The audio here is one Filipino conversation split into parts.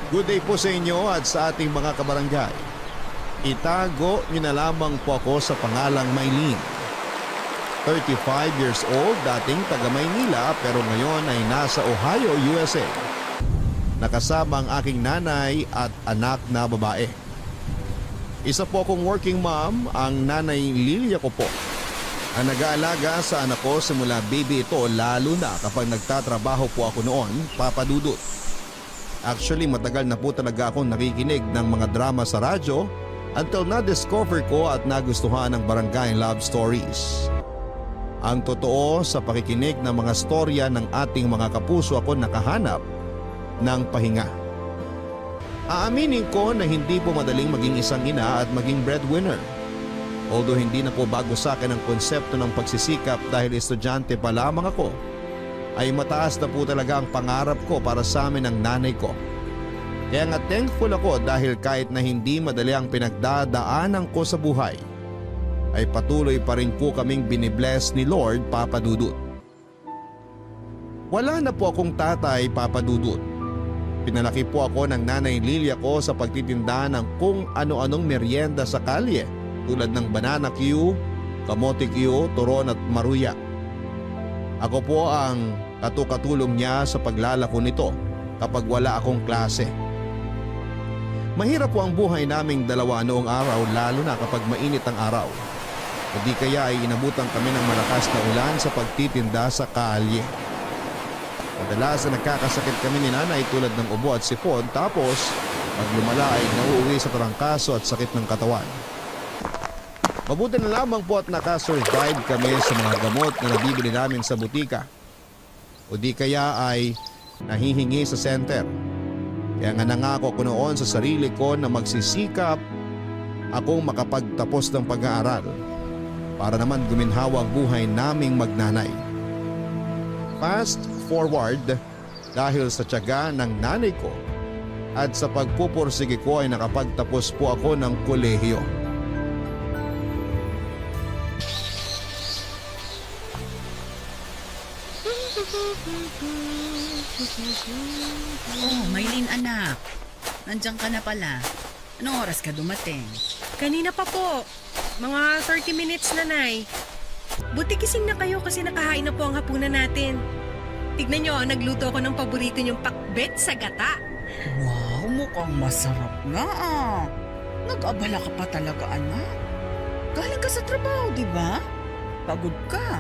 Good day po sa inyo at sa ating mga kabarangay. Itago niyo na lamang po ako sa pangalang Maylene. 35 years old, dating taga Maynila pero ngayon ay nasa Ohio, USA. Nakasama ang aking nanay at anak na babae. Isa po akong working mom, ang nanay Lilia ko po. Ang nag-aalaga sa anak ko simula baby ito lalo na kapag nagtatrabaho po ako noon, Papa Dudut. Actually matagal na po talaga akong nakikinig ng mga drama sa radyo until na-discover ko at nagustuhan ang Barangay Love Stories. Ang totoo sa pakikinig ng mga storya ng ating mga kapuso ako nakahanap ng pahinga. Aaminin ko na hindi po madaling maging isang ina at maging breadwinner. Although hindi na po bago sa akin ang konsepto ng pagsisikap dahil estudyante pa lamang ako, ay mataas na po talaga ang pangarap ko para sa amin ng nanay ko. Kaya nga thankful ako dahil kahit na hindi madali ang pinagdadaanan ko sa buhay, ay patuloy pa rin po kaming binibless ni Lord, Papa Dudut. Wala na po akong tatay, Papa Dudut. Pinalaki po ako ng nanay Lilia ko sa pagtitinda ng kung ano-anong merienda sa kalye tulad ng banana Q, kamote Q, turon at maruya. Ako po ang katukatulong niya sa paglalako nito kapag wala akong klase. Mahirap po ang buhay naming dalawa noong araw lalo na kapag mainit ang araw. O di kaya ay inabutan kami ng malakas na ulan sa pagtitinda sa kalye. Madalas na nagkakasakit kami ni nanay tulad ng ubo at sipon tapos pag lumala ay nauuwi sa tarangkaso at sakit ng katawan. Mabuti na lamang po at nakasurvive kami sa mga gamot na nabibili namin sa butika. O di kaya ay nahihingi sa center. Kaya nga nangako ko noon sa sarili ko na magsisikap akong makapagtapos ng pag-aaral para naman guminhawa ang buhay naming magnanay. Fast forward dahil sa tiyaga ng nanay ko at sa pagpupursige ko ay nakapagtapos po ako ng kolehiyo. Oh, Maylene anak. Nandiyan ka na pala. Anong oras ka dumating? Kanina pa po. Mga 30 minutes na, Nay. Buti gising na kayo kasi nakahain na po ang hapunan natin. Tignan nyo, nagluto ako ng paborito niyong pakbet sa gata. Wow, mukhang masarap nga ah. Nag-abala ka pa talaga anak. Galing ka sa trabaho, di ba? Pagod ka.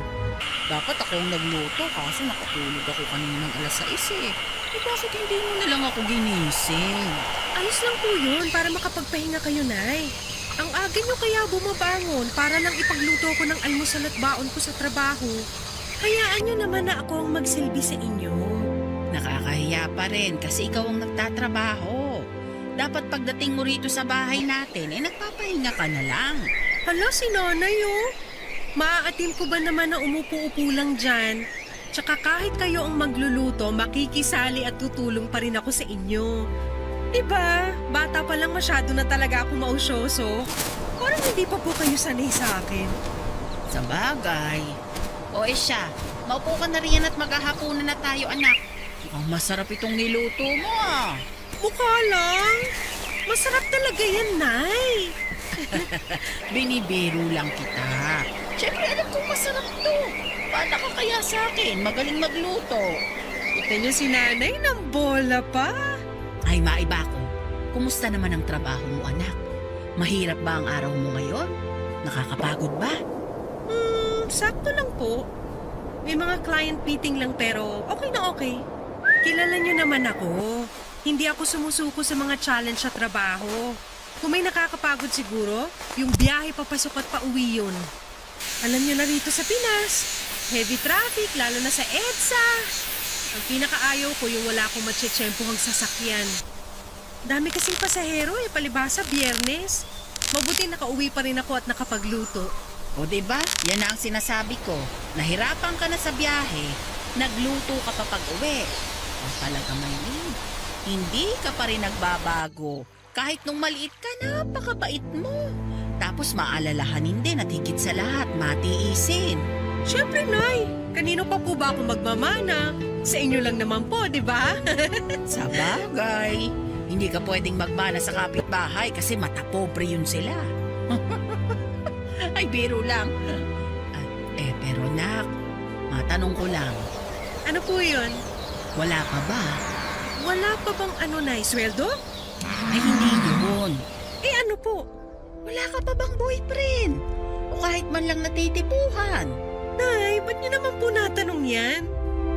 Dapat ako ang nagluto kaso nakatulog ako kaninang alas 6 eh. Eh bakit hindi mo na lang ako ginising? Ayos lang po yun para makapagpahinga kayo, Nay. Ang aga nyo kaya bumabangon para lang ipagluto ko ng almusal at baon ko sa trabaho. Hayaan nyo naman na ako ang magsilbi sa inyo. Nakakahiya pa rin kasi ikaw ang nagtatrabaho. Dapat pagdating mo rito sa bahay natin, nagpapahinga ka na lang. Hala, si Nanay oh. Maaatim ko ba naman na umupo-upo lang dyan? Tsaka kahit kayo ang magluluto, makikisali at tutulong pa rin ako sa inyo. Diba? Bata pa lang masyado na talaga ako mausyoso. Parang hindi pa po kayo sanay sa akin. Sa bagay. O siya, maupo ka na riyan at maghahapunan na tayo anak. Mukhang masarap itong niluto mo ah. Mukha lang. Masarap talaga yan, Nay. Binibiro lang kita. Siyempre alam kong masarap to. Paano ka kaya sa akin? Magaling magluto. Kita niyo si Nanay ng bola pa. Ay maiba ko. Kumusta naman ang trabaho mo anak? Mahirap ba ang araw mo ngayon? Nakakapagod ba? Sakto lang po. May mga client meeting lang pero okay na okay. Kilala niyo naman ako. Hindi ako sumusuko sa mga challenge sa trabaho. Kung may nakakapagod siguro, yung biyahe papasok at pauwi yun. Alam niyo na rito sa Pinas, heavy traffic lalo na sa EDSA. Ang pinakaayaw ko yung wala akong matsyetsyempohang sasakyan. Dami kasing pasahero palibasa Biyernes. Mabuti nakauwi pa rin ako at nakapagluto. O diba? Yan na ang sinasabi ko. Nahirapan ka na sa biyahe, nagluto ka pa pag-uwi. O talaga Maylene, hindi ka pa rin nagbabago. Kahit nung maliit ka, napakabait mo. Tapos maalalahanin din at higit sa lahat, matiisin. Siyempre, Nay. Kanino pa po ba ako magmamana? Sa inyo lang naman po, di ba? Sa bagay. Hindi ka pwedeng magmana sa kapitbahay kasi matapobre yun sila. Ay, biro lang. Pero nak, matanong ko lang, Ano po yun? wala ka ba? Wala pa bang Nay, sweldo? Ay, hindi yun. Eh ano po? Wala ka pa bang boyfriend? O kahit man lang natitipuhan? Nay, ba't niyo naman po natanong yan?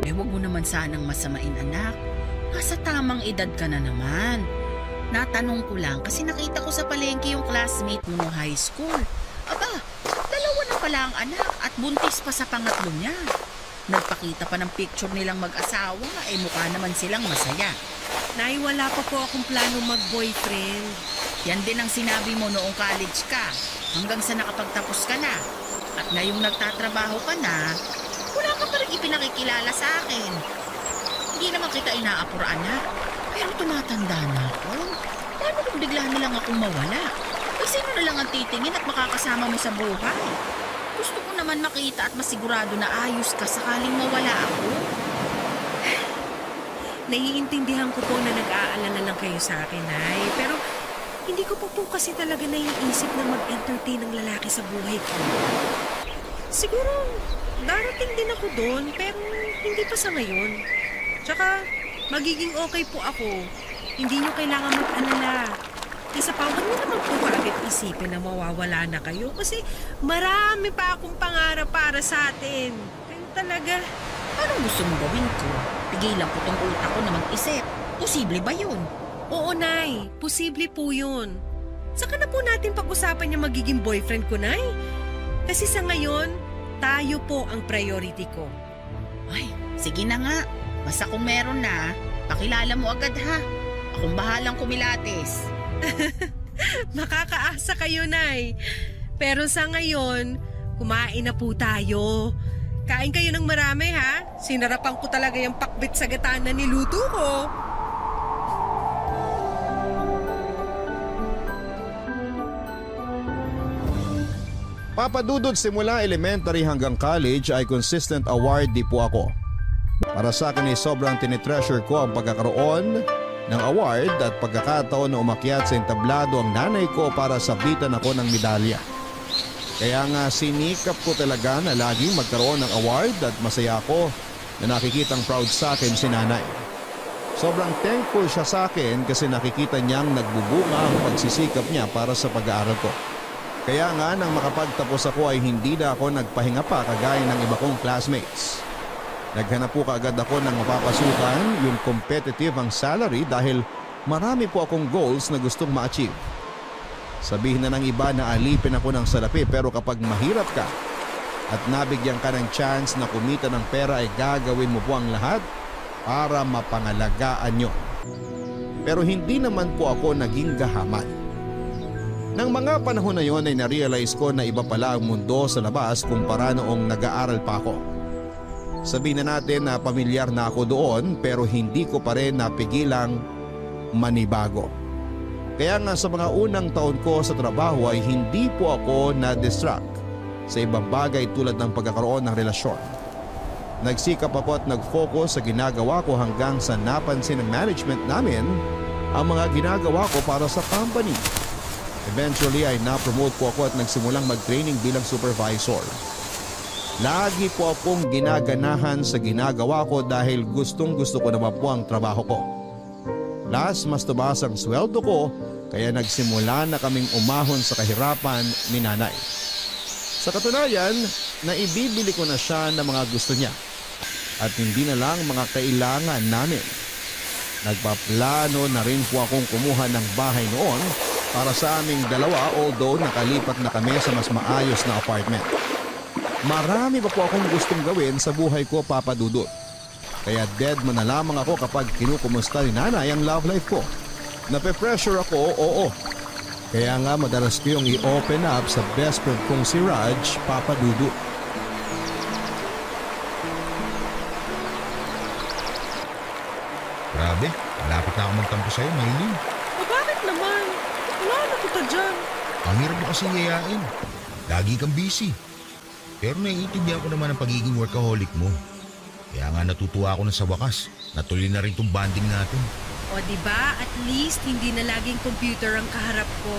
Huwag mo naman sanang masamain, anak. Nasa tamang edad ka na naman. Natanong ko lang kasi nakita ko sa palengke yung classmate mo nung high school. Aba, dalawa na pala ang anak at buntis pa sa pangatlo niya. Nagpakita pa ng picture nilang mag-asawa, mukha naman silang masaya. Nay, wala pa po akong plano mag-boyfriend. Yan din ang sinabi mo noong college ka, hanggang sa nakapagtapos ka na. At ngayong nagtatrabaho ka na, wala ka pa rin ipinakikilala sa akin. Hindi naman kita inaapura, anak. Pero tumatanda na ako. Paano kung bigla na lang akong mawala? Eh, sino na lang ang titingin at makakasama mo sa buhay? Gusto ko naman makita at masigurado na ayos ka sakaling mawala ako. Naiintindihan ko po na nag-aalala lang kayo sa akin, Nay. Pero hindi ko pa po kasi talaga naiisip na mag-entertain ng lalaki sa buhay ko. Siguro, darating din ako doon, pero hindi pa sa ngayon. Tsaka, magiging okay po ako. Hindi nyo kailangan mag-alala. Isa pa, huwag nyo naman po kaagad isipin na mawawala na kayo kasi marami pa akong pangarap para sa atin. Kayo talaga. Anong gusto mong gawin ko? Pigilan ko tong utak ko na mag-isip. Posible ba yun? Oo, Nay. Posible po yun. Saka na po natin pag-usapan yung magiging boyfriend ko, Nay. Kasi sa ngayon, tayo po ang priority ko. Ay, sige na nga. Basta kung meron na, pakilala mo agad ha. Akong bahalang kumilates. Makakaasa kayo, Nay. Pero sa ngayon, kumain na po tayo. Kain kayo ng marami, ha? Sinarapan ko talaga yung pakbit sa gata na niluto ko. Papadudod simula elementary hanggang college ay consistent awardee po ako. Para sa akin ay sobrang tinitreasure ko ang pagkakaroon ng award at pagkakataon na umakyat sa entablado ang nanay ko para sabitan ako ng medalya. Kaya nga sinikap ko talaga na laging magkaroon ng award at masaya ako na nakikitang proud sa akin si nanay. Sobrang thankful siya sa akin kasi nakikita niyang nagbubunga ang pagsisikap niya para sa pag-aaral ko. Kaya nga nang makapagtapos ako ay hindi na ako nagpahinga pa kagaya ng iba kong classmates. Naghanap po kaagad ako ng mapapasukan, yung competitive ang salary dahil marami po akong goals na gustong ma-achieve. Sabihin na ng iba na alipin ako ng salapi pero kapag mahirap ka at nabigyan ka ng chance na kumita ng pera ay gagawin mo po ang lahat para mapangalagaan nyo. Pero hindi naman po ako naging gahaman. Nang mga panahon na yon ay na-realize ko na iba pala ang mundo sa labas kumpara noong nag-aaral pa ako. Sabihin na natin na pamilyar na ako doon pero hindi ko pa rin napigilang manibago. Kaya nga sa mga unang taon ko sa trabaho ay hindi po ako na-distract sa ibang bagay tulad ng pagkakaroon ng relasyon. Nagsikap ako at nag-focus sa ginagawa ko hanggang sa napansin ng management namin ang mga ginagawa ko para sa company. Eventually ay na-promote po ako at nagsimulang mag-training bilang supervisor. Lagi po akong ginaganahan sa ginagawa ko dahil gustong-gusto ko naman po ang trabaho ko. Plus, mas tumaas ang sweldo ko kaya nagsimula na kaming umahon sa kahirapan ni nanay. Sa katunayan, naibibili ko na siya ng mga gusto niya at hindi na lang mga kailangan namin. Nagpaplano na rin po akong kumuha ng bahay noon para sa aming dalawa although nakalipat na kami sa mas maayos na apartment. Marami pa po akong gustong gawin sa buhay ko, Papa Dudut. Kaya dead man na lamang ako kapag kinukumusta ni nanay ang love life ko. Nape-pressure ako, oo. Kaya nga madalas ko yung i-open up sa best friend kong si Raj, Papa Dudut. Grabe, malapit na ako magtampo sa'yo, Maylin. O bakit naman? Wala na kita dyan. Ang hirap mo kasi yayain. Lagi kang busy. Pero naiintindihan ko naman ang pagiging workaholic mo. Kaya nga natutuwa ako na sa wakas. Natuloy na rin itong bonding natin. O di ba at least hindi na laging computer ang kaharap ko.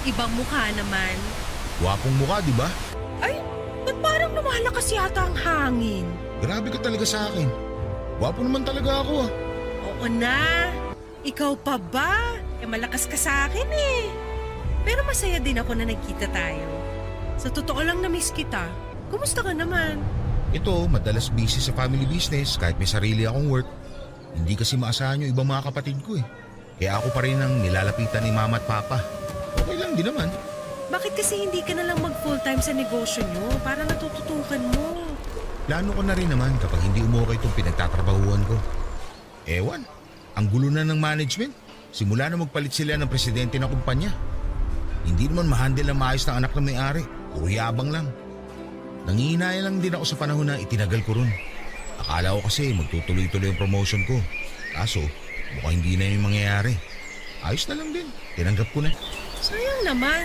Ibang mukha naman. Gwapong mukha, di ba? Ay, ba't parang lumalakas yata ang hangin? Grabe ka talaga sa akin. Gwapo naman talaga ako ah. Oo na. Ikaw pa ba? Malakas ka sa akin eh. Pero masaya din ako na nagkita tayo. Sa totoo lang na-miss kita. Kumusta ka naman? Ito, madalas busy sa family business kahit may sarili akong work. Hindi kasi maasahan yung ibang mga kapatid ko eh. Kaya ako pa rin ang nilalapitan ni mama at papa. Okay lang din naman. Bakit kasi hindi ka na lang mag full-time sa negosyo nyo para natututukan mo? Plano ko na rin naman kapag hindi umukay itong pinagtatrabahuan ko. Ewan, ang gulo na ng management. Simula na magpalit sila ng presidente ng kumpanya. Hindi naman ma-handle ang maayos ng anak ng may-ari. Puro yabang lang. Nangihinaya lang din ako sa panahon na itinagal ko ron. Akala ko kasi magtutuloy-tuloy yung promotion ko. Kaso, mukhang hindi na yung mangyayari. Ayos na lang din. Tinanggap ko na. Sayang naman.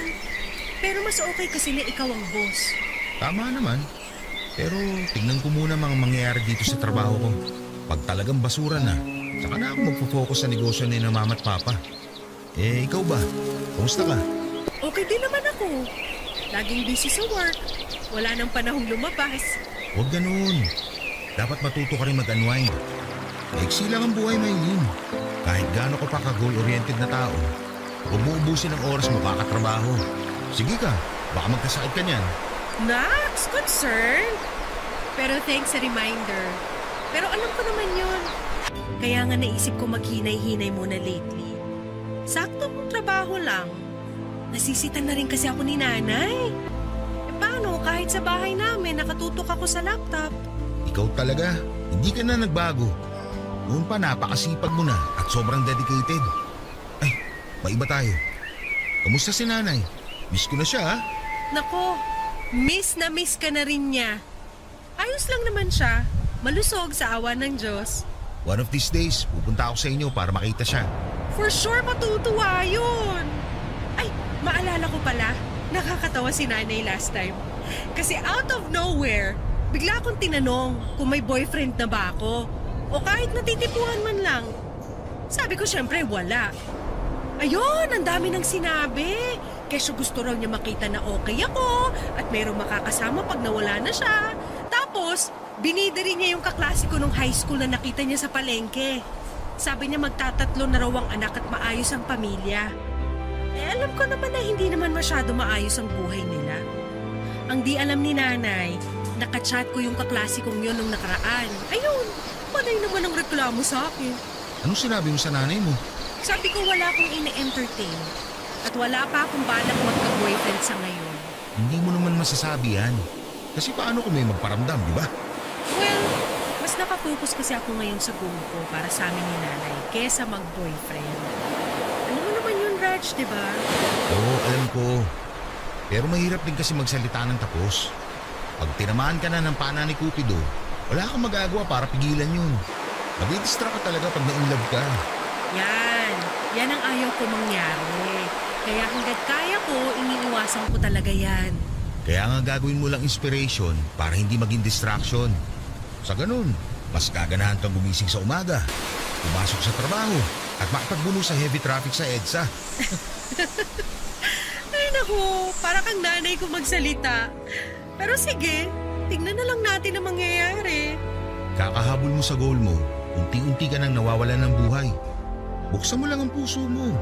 Pero mas okay kasi na ikaw ang boss. Tama naman. Pero tingnan ko muna mga mangyayari dito sa trabaho ko. Pag talagang basura na, saka na ako magpo-focus sa negosyo ni na mama at papa. Eh, ikaw ba? Kumusta ka? Okay din naman ako. Laging busy sa work. Wala nang panahong lumabas. Huwag ganun. Dapat matuto ka rin mag-unwind. Maiksi lang ang buhay, Maylin. Kahit gaano ka pa ka-goal-oriented na tao, huwag mo ubusin ang oras mo kakatrabaho. Sige ka, baka magkasakit ka niyan. Nax, concerned. Pero thanks sa reminder. Pero alam ko naman yun. Kaya nga naisip ko maghinay-hinay muna lately. Saktong trabaho lang. Nasisitan na rin kasi ako ni nanay. Paano kahit sa bahay namin nakatutok ako sa laptop? Ikaw talaga, hindi ka na nagbago. Noon pa napakasipag mo na at sobrang dedicated. Ay, maiba tayo. Kamusta si nanay? Miss ko na siya ha? Nako, miss na miss ka na rin niya. Ayos lang naman siya. Malusog sa awa ng Diyos. One of these days, pupunta ako sa inyo para makita siya. For sure matutuwa yun. Ay, maalala ko pala. Nakakatawa si nanay last time. Kasi out of nowhere, bigla akong tinanong kung may boyfriend na ba ako. O kahit natitipuhan man lang. Sabi ko syempre wala. Ayun, ang dami nang sinabi. Kesyo gusto raw niya makita na okay ako at mayroong makakasama pag nawala na siya. Tapos, binida rin niya yung kaklase ko nung high school na nakita niya sa palengke. Sabi niya magtatatlo na raw ang anak at maayos ang pamilya. Eh alam ko naman na hindi naman masyado maayos ang buhay nila. Ang di alam ni nanay, nakachat ko yung kaklase kong yun nung nakaraan. Ayun, panay naman ang reklamo sa akin. Anong sinabi mo sa nanay mo? Sabi ko wala akong ine-entertain at wala pa akong balak magka-boyfriend sa ngayon. Hindi mo naman masasabi yan. Kasi paano kung may magparamdam, di ba? Well, mas nakafocus kasi ako ngayon sa goal ko para sa amin ni nanay kesa mag-boyfriend. Ano mo naman yun, Raj, di ba? Oo, alam ko. Pero mahirap din kasi magsalita ng tapos. Pag tinamaan ka na ng pana ni Cupido, wala kang magagawa para pigilan yun. Madidistract ka talaga pag na-inlove ka. Yan ang ayaw ko mangyari. Kaya hanggat kaya ko, iniiwasan ko talaga yan. Kaya nga gagawin mo lang inspiration para hindi maging distraction. Sa ganun, mas gaganahan kang gumising sa umaga, pumasok sa trabaho, at makapagbuno sa heavy traffic sa EDSA. Ay naku, para kang nanay ko magsalita. Pero sige, tingnan na lang natin ang mangyayari. Kakahabol mo sa goal mo, unti-unti ka nang nawawalan ng buhay. Buksan mo lang ang puso mo.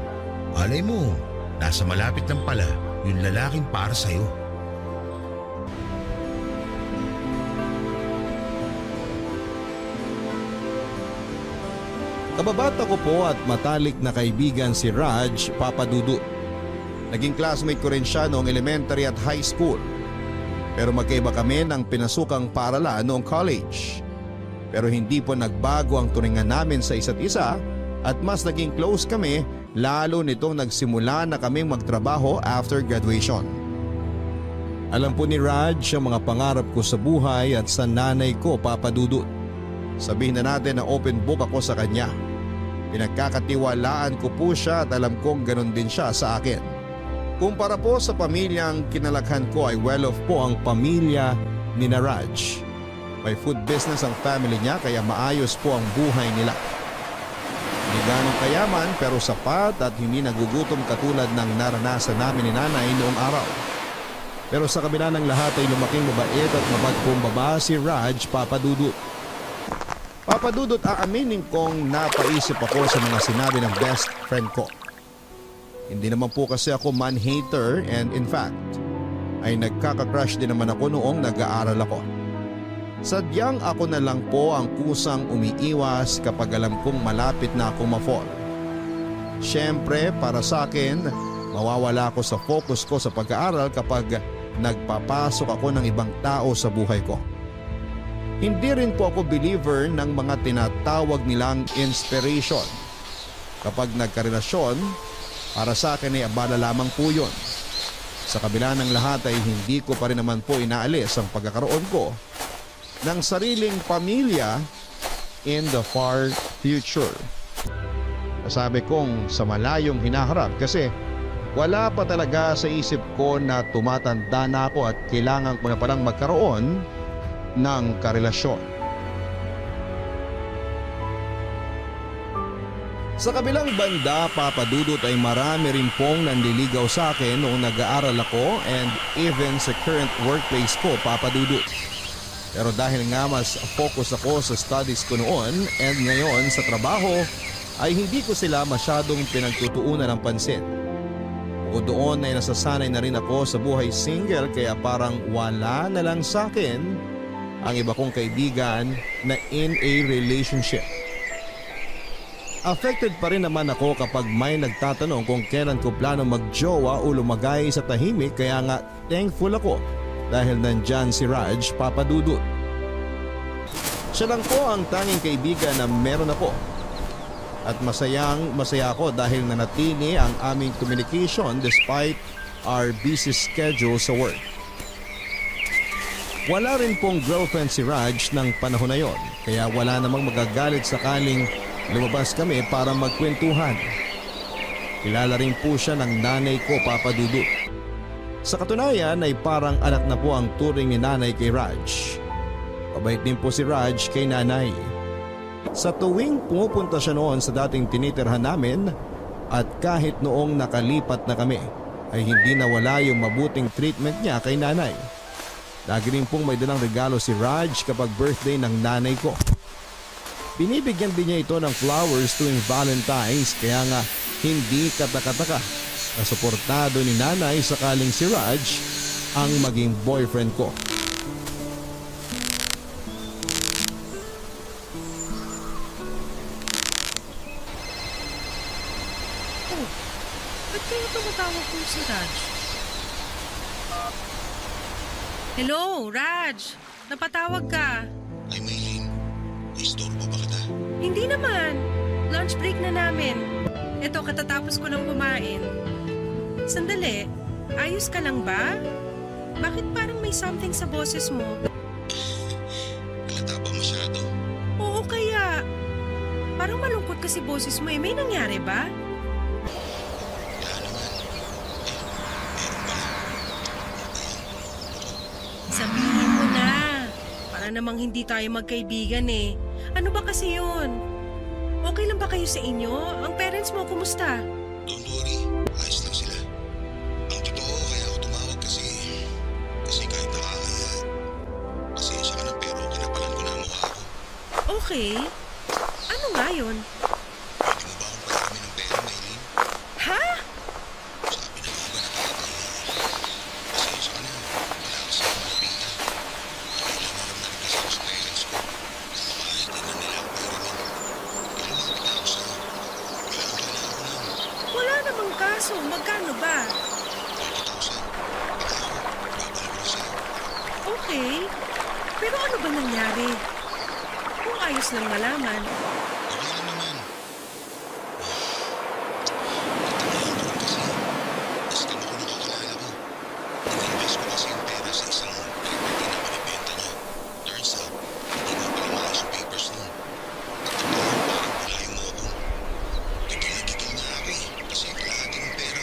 Malay mo, nasa malapit lang pala yung lalaking para sa'yo. Kababata ko po at matalik na kaibigan si Raj Papadudut. Naging classmate ko rin siya noong elementary at high school. Pero magkaiba kami ng pinasukang paaralan noong college. Pero hindi po nagbago ang turingan namin sa isa't isa at mas naging close kami lalo nitong nagsimula na kaming magtrabaho after graduation. Alam po ni Raj ang mga pangarap ko sa buhay at sa nanay ko, Papa Dudut. Sabihin na natin na open book ako sa kanya. Pinagkakatiwalaan ko po siya at alam kong ganun din siya sa akin. Kumpara po sa pamilyang kinalakhan ko ay well-off po ang pamilya ni na Raj. May food business ang family niya kaya maayos po ang buhay nila. Hindi ganong kayaman pero sapat at hindi nagugutom katulad ng naranasan namin ni nanay noong araw. Pero sa kabila ng lahat ay lumaking mabait at mabagpong baba si Raj Papadudut. Papadudut, aaminin kong napaisip ako sa mga sinabi ng best friend ko. Hindi naman po kasi ako man-hater and in fact, ay nagkaka-crush din naman ako noong nag-aaral ako. Sadyang ako na lang po ang kusang umiiwas kapag alam kong malapit na akong ma-fall. Siyempre, para sa akin, mawawala ako sa focus ko sa pag-aaral kapag nagpapasok ako ng ibang tao sa buhay ko. Hindi rin po ako believer ng mga tinatawag nilang inspiration. Kapag nagkarelasyon, para sa akin ay abala lamang po yun. Sa kabila ng lahat ay hindi ko pa rin naman po inaalis ang pagkakaroon ko ng sariling pamilya in the far future. Sabi kong sa malayong hinaharap kasi wala pa talaga sa isip ko na tumatanda na ako at kailangan ko na palang magkaroon ng karelasyon. Sa kabilang banda, Papadudot, ay marami rin pong nanliligaw sa akin noong nag-aaral ako and even sa current workplace ko, Papadudot. Pero dahil nga mas focus ako sa studies ko noon and ngayon sa trabaho ay hindi ko sila masyadong pinagtutuunan ng pansin. O doon ay nasasanay na rin ako sa buhay single kaya parang wala na lang sa akin ang iba kong kaibigan na in a relationship. Affected pa rin naman ako kapag may nagtatanong kung kailan ko plano magjowa o lumagay sa tahimik kaya nga thankful ako dahil nandyan si Raj Papadudut. Siya lang po ang tanging kaibigan na meron ako. At masaya ako dahil nanatili ang aming communication despite our busy schedule sa work. Wala rin pong girlfriend si Raj ng panahon na yon, kaya wala namang magagalit sakaling lumabas kami para magkwentuhan. Kilala rin po siya ng nanay ko, Papadudut. Sa katunayan ay parang anak na po ang turing ni nanay kay Raj. Mabait din po si Raj kay nanay. Sa tuwing pumupunta siya noon sa dating tinitirhan namin at kahit noong nakalipat na kami ay hindi nawala yung mabuting treatment niya kay nanay. Lagi rin pong may dalang regalo si Raj kapag birthday ng nanay ko. Binibigyan din niya ito ng flowers tuwing Valentine's kaya nga hindi kataka-taka na suportado ni nanay sakaling si Raj ang maging boyfriend ko. Oh, ba't kayo tumatawag po si Raj? Hello, Raj! Napatawag ka. Ay, Maylin, istorbo ba kita? Hindi naman. Lunch break na namin. Eto, katatapos ko lang kumain. Sandali, ayos ka lang ba? Bakit parang may something sa boses mo? Halata ba masyado? Oo kaya. Parang malungkot kasi boses mo eh. May nangyari ba? Wala naman. Meron pala. Sabihin mo na. Para namang hindi tayo magkaibigan eh. Ano ba kasi yun? Okay lang ba kayo sa inyo? Ang parents mo, kumusta? Don't worry, ayos lang sila. Ang totoo kaya ako tumawag kasi kahit nakakaya, pasensya ka na pero kinapalan ko na ang mukha ko. Okay. Ano nga yun? Pwede mo ba akong parami ng pera, Maylin? Ha? Sabi na nga ba nakakaya? Pasensya ka na, wala kasi ako malapitan. Kailangan na rin kasi ako sa parents ko. Kahit hindi nila ako paramin. Ilumapit na ako sa'yo. Kailangan ako lang. Wala namang kaso. Magkano ba? 30,000. Baka ako, babalik ko na sa'yo. Okay. Pero ano ba nangyari? Kung ayos lang malaman. Okay lang naman. Natamaan ko rin kasi. Scam ako ng kakilala ko. Ininvest ko kasi yung pera sa isang property na binibenta niya. Turns out, hindi nga pala maayos yung papers nun. At totoo, parang bulayin mo ako. Gigil na ako eh. Kasi kalahati ng pera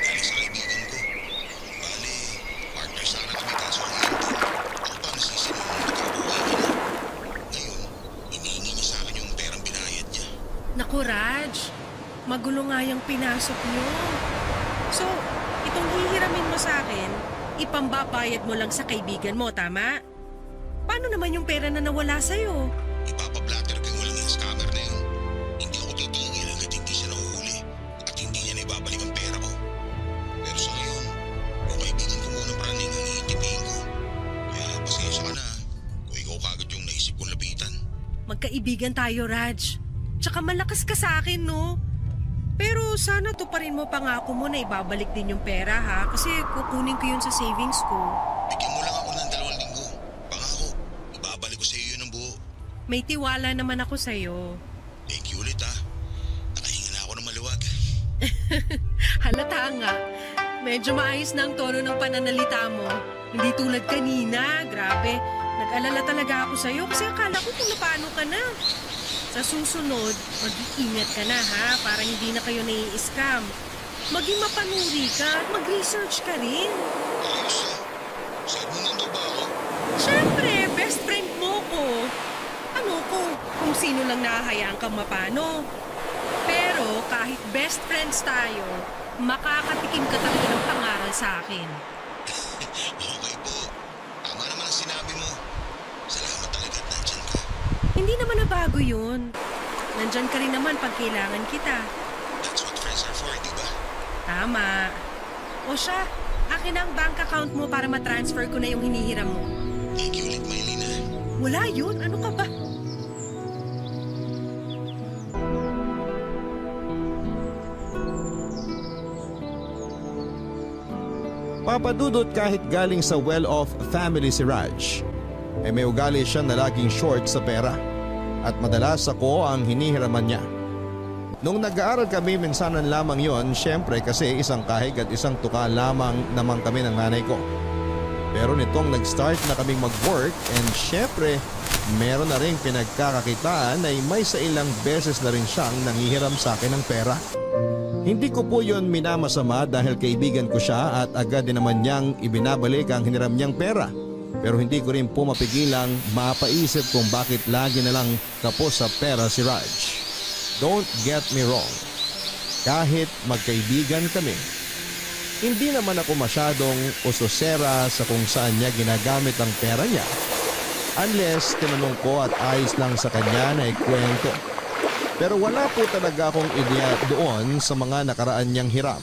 galing sa kaibigan ko. Bale, partner sana kami kaso ang ending. Ako pa nasisi nung nagkabuhay ka na. Ngayon, inihingi niya sa akin yung perang Raj. Magulo nga yung pinasok nyo. So, itong hihiramin mo sa akin, ipambabayad mo lang sa kaibigan mo, tama? Paano naman yung pera na nawala sa'yo? Ipapablatter ko yung walang yung scammer na yun. Hindi ako titigil hanggat hindi siya nahuhuli at hindi niya na ibabalik ang pera ko. Pero sa ngayon, yung kaibigan ko muna praning ang iitipihin ko. Kaya pasensya ka na kung ikaw kagad yung naisip kong lapitan. Magkaibigan tayo, Raj. Tsaka malakas ka sa akin, no? Pero sana tuparin mo pangako mo na ibabalik din yung pera, ha? Kasi kukunin ko yun sa savings ko. Bigyan mo lang ako ng 2 linggo. Pangako, ibabalik ko sa iyo yun ang buo. May tiwala naman ako sa'yo. Thank you ulit ha. Nakahinga na ako ng maluwag. Halata nga. Medyo maayos na ang tono ng pananalita mo. Hindi tulad kanina. Grabe. Nag-alala talaga ako sa'yo kasi akala ko kung napano ka na. Sa susunod, mag-iingat ka na ha para hindi na kayo nai-scam. Maging mapanuri ka at mag-research ka rin. Ayos ha. Side mo nando ba ako? Siyempre, best friend mo ko. Ano ko, kung sino lang nahahayaan kang mapano. Pero kahit best friends tayo, makakatikim ka talaga ng pangaral sa akin. Okay po. Tama naman ang sinabi mo. Salamat talaga at nandyan ka. Hindi naman na bago yun. Nandyan ka rin naman pag kailangan kita. That's what friends are for, di ba? Tama. O siya, akin na ang bank account mo para matransfer ko na yung hinihiram mo. Thank you ulit, Maylina. Wala yun, ano ka ba? Papadudot kahit galing sa well-off family si Raj, ay may ugali siya na laging short sa pera at madalas ako ang hinihiraman niya. Nung nag-aaral kami minsanan lamang yon, syempre kasi isang kahig at isang tuka lamang naman kami ng nanay ko. Pero nitong nag-start na kaming mag-work and syempre meron na rin pinagkakakitaan ay may sa ilang beses na rin siyang nanghihiram sa akin ng pera. Hindi ko po yon minamasama dahil kaibigan ko siya at agad din naman niyang ibinabalik ang hiniram niyang pera. Pero hindi ko rin po mapigilang mapaisip kung bakit lagi na lang kapos sa pera si Raj. Don't get me wrong. Kahit magkaibigan kami, hindi naman ako masyadong usosera sa kung saan niya ginagamit ang pera niya. Unless tinanong ko at ayos lang sa kanya na ikwento. Pero wala po talaga akong ideya doon sa mga nakaraan niyang hiram.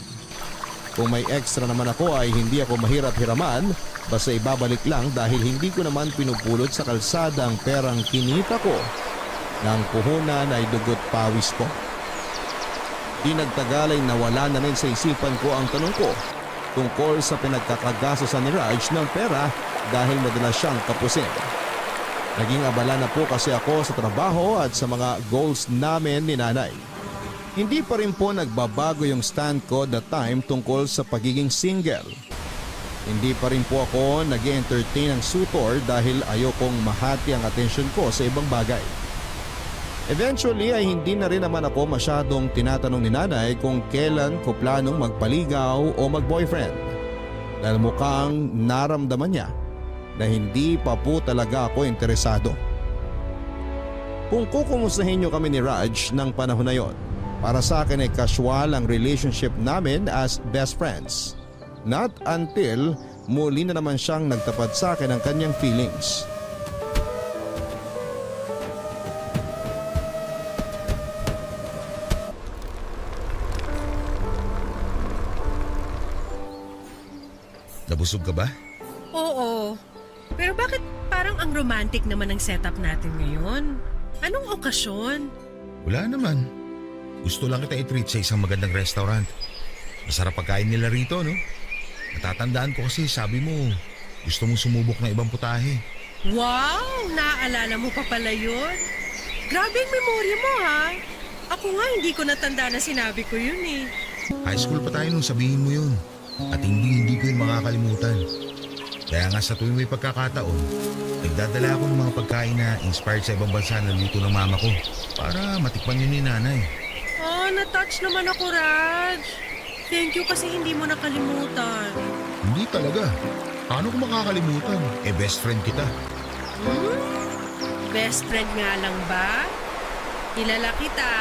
Kung may extra naman ako ay hindi ako mahirap hiraman, basta ibabalik lang dahil hindi ko naman pinupulot sa kalsada ang perang kinita ko nang puhunan ay dugot pawis ko. Di nagtagal ay nawala na rin sa isipan ko ang tanong ko tungkol sa pinagkakagastosan ni Raj ng pera dahil madalas siyang kapusin. Naging abala na po kasi ako sa trabaho at sa mga goals namin ni nanay. Hindi pa rin po nagbabago yung stand ko that time tungkol sa pagiging single. Hindi pa rin po ako nag-entertain ng suitor dahil ayokong mahati ang atensyon ko sa ibang bagay. Eventually ay hindi na rin naman ako masyadong tinatanong ni nanay kung kailan ko planong magpaligaw o mag-boyfriend. Dahil mukhang naramdaman niya na hindi pa po talaga ako interesado. Kung kukumustahin niyo kami ni Raj ng panahon na yon, para sa akin ay casual ang relationship namin as best friends. Not until muli na naman siyang nagtapat sa akin ng kanyang feelings. Nabusog ka ba? Oo. Pero bakit parang ang romantic naman ang setup natin ngayon? Anong okasyon? Wala naman. Gusto lang kita i-treat sa isang magandang restaurant. Masarap pagkain nila rito, no? Natatandaan ko kasi sabi mo, gusto mong sumubok ng ibang putahe. Wow! Naaalala mo pa pala yun? Grabe ang memorya mo, ha? Ako nga hindi ko natanda na sinabi ko yun eh. High school pa tayo nung sabihin mo yun. At hindi ko yun makakalimutan. Kaya nga sa tuwing may pagkakataon, nagdadala ako ng mga pagkain na inspired sa ibang bansa na luto ng mama ko para matikman yun ni nanay. Oh, na-touch naman ako, Raj. Thank you kasi hindi mo nakalimutan. Hindi talaga. Paano ko makakalimutan? Eh, best friend kita. Best friend nga lang ba? Kilala kita.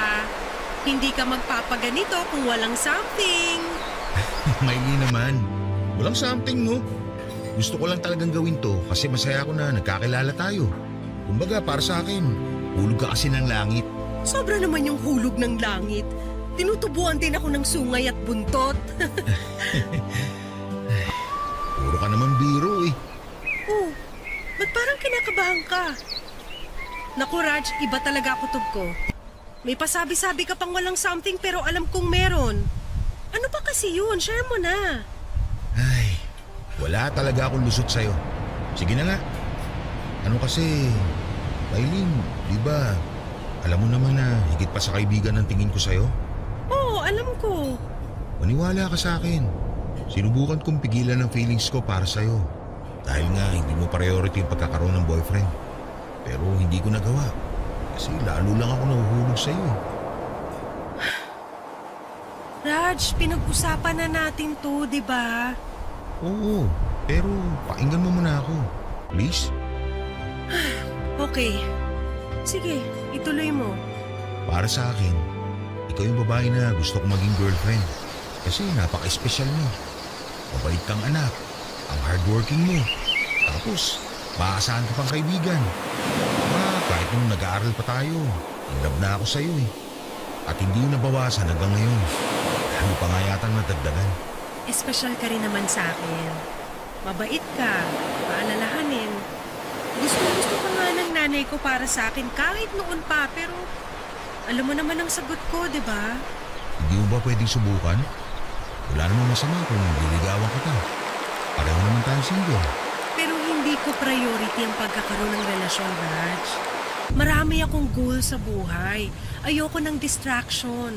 Hindi ka magpapaganito kung walang something. Maylin naman. Walang something, no? Gusto ko lang talagang gawin to kasi masaya ako na nagkakilala tayo. Kumbaga, para sa akin, hulog ka kasi ng langit. Sobra naman yung hulog ng langit. Tinutubuan din ako ng sungay at buntot. Puro ka naman biro eh. Oh, ba't parang kinakabahan ka? Naku Raj, iba talaga kutob ko. May pasabi-sabi ka pang walang something pero alam kong meron. Ano pa kasi yun? Share mo na. Ay, wala talaga akong lusot sa'yo. Sige na nga. Ano kasi, Maylin, di ba, alam mo naman na higit pa sa kaibigan ang tingin ko sa'yo? Oo, alam ko. Maniwala ka sa akin. Sinubukan kong pigilan ang feelings ko para sa'yo. Dahil nga hindi mo priority yung pagkakaroon ng boyfriend. Pero hindi ko nagawa. Kasi lalo lang ako nahuhulog sa'yo. Raj, pinag-usapan na natin to, di ba? Oo, pero pakinggan mo muna ako. Please? Okay. Sige, ituloy mo. Para sa akin, ikaw yung babae na gusto kong maging girlfriend. Kasi napaka-espesyal mo. Mabait kang anak. Ang hardworking mo. Tapos, maaasahan ka pang kaibigan. Kahit nung nag-aaral pa tayo, in love na ako sa'yo eh. At hindi yun nabawasan hanggang ngayon. Ano pa nga yatang nadagdagan. Espesyal ka rin naman sa akin. Mabait ka, paalalahanin. Gusto ka nga ng nanay ko para sa akin kahit noon pa, pero alam mo naman ang sagot ko, di ba? Hindi mo ba pwedeng subukan? Wala namang masama kung liligawan kita. Pareho naman tayo single. Pero hindi ko priority ang pagkakaroon ng relasyon, Raj. Marami akong goal sa buhay. Ayoko ng distraction.